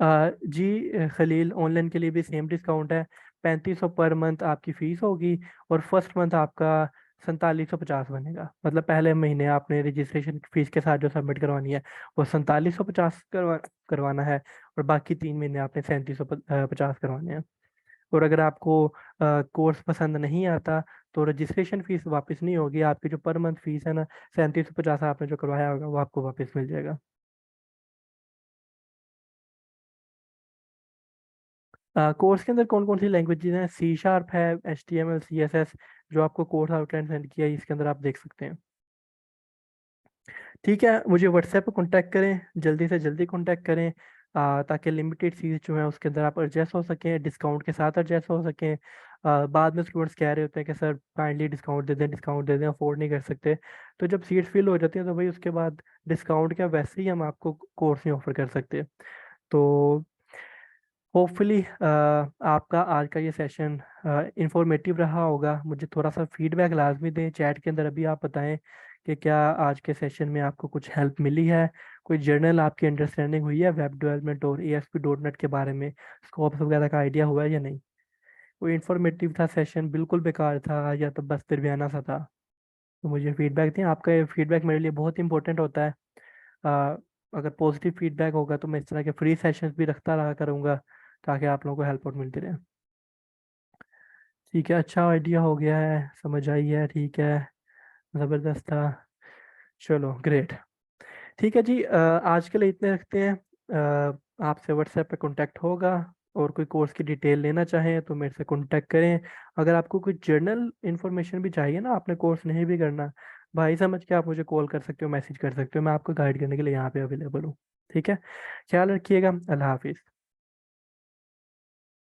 जी खलील, ऑनलाइन के लिए भी सेम डिस्काउंट है। 3500 पर मंथ आपकी फ़ीस होगी, और फर्स्ट मंथ आपका 4750 बनेगा। मतलब पहले महीने आपने रजिस्ट्रेशन फीस के साथ जो सबमिट करवानी है वो 4750 करवाना है, और बाकी 3 महीने आपने 3750 करवाने हैं। और अगर आपको कोर्स पसंद नहीं आता तो रजिस्ट्रेशन फीस वापस नहीं होगी, आपकी जो पर मंथ फीस है ना, 3750 आपने जो करवाया होगा वो आपको वापस मिल जाएगा। कोर्स के अंदर कौन कौन सी लैंग्वेजेस हैं? C# है, HTML, CSS, जो आपको कोर्स आउटलाइन सेंड किया है इसके अंदर आप देख सकते हैं। ठीक है, मुझे व्हाट्सएप पे कांटेक्ट करें, जल्दी से जल्दी कांटेक्ट करें, ताकि लिमिटेड सीट जो है उसके अंदर आप एडजस्ट हो सकें, डिस्काउंट के साथ एडजस्ट हो सकें। बाद में स्टूडेंट्स कह रहे होते हैं कि सर काइंडली डिस्काउंट दे दें, डिस्काउंट दे दें, अफोर्ड नहीं कर सकते। तो जब सीट फिल हो जाती है तो भाई उसके बाद डिस्काउंट क्या, वैसे ही हम आपको कोर्स नहीं ऑफर कर सकते। तो होपफुली आपका आज का ये सेशन इंफॉर्मेटिव रहा होगा। मुझे थोड़ा सा फीडबैक लाजमी दें चैट के अंदर, अभी आप बताएं कि क्या आज के सेशन में आपको कुछ हेल्प मिली है, कोई जर्नल आपकी अंडरस्टैंडिंग हुई है वेब डेवलपमेंट और ASP.NET के बारे में, स्कोप्स वगैरह का आइडिया हुआ है या नहीं। कोई इंफॉर्मेटिव था सेशन, बिल्कुल बेकार था, या तो बस तिरमियाना सा था? तो मुझे फीडबैक दें, आपका ये फीडबैक मेरे लिए बहुत इंपॉर्टेंट होता है। अ, अगर पॉजिटिव फीडबैक होगा तो मैं इस तरह के फ्री सेशंस भी रखता रहा करूँगा, ताकि आप लोगों को हेल्प आउट मिलती रहे। ठीक है, अच्छा आइडिया हो गया है, समझ आई है, ठीक है, ज़बरदस्त था। चलो ग्रेट। ठीक है जी, आज के लिए इतने रखते हैं। आपसे व्हाट्सएप पे कांटेक्ट होगा, और कोई कोर्स की डिटेल लेना चाहें तो मेरे से कांटेक्ट करें। अगर आपको कोई जर्नल इंफॉर्मेशन भी चाहिए ना, आपने कोर्स नहीं भी करना, भाई समझ के आप मुझे कॉल कर सकते हो, मैसेज कर सकते हो, मैं आपको गाइड करने के लिए यहाँ पे अवेलेबल हूँ। ठीक है, ख्याल रखिएगा, अल्लाह हाफिज़।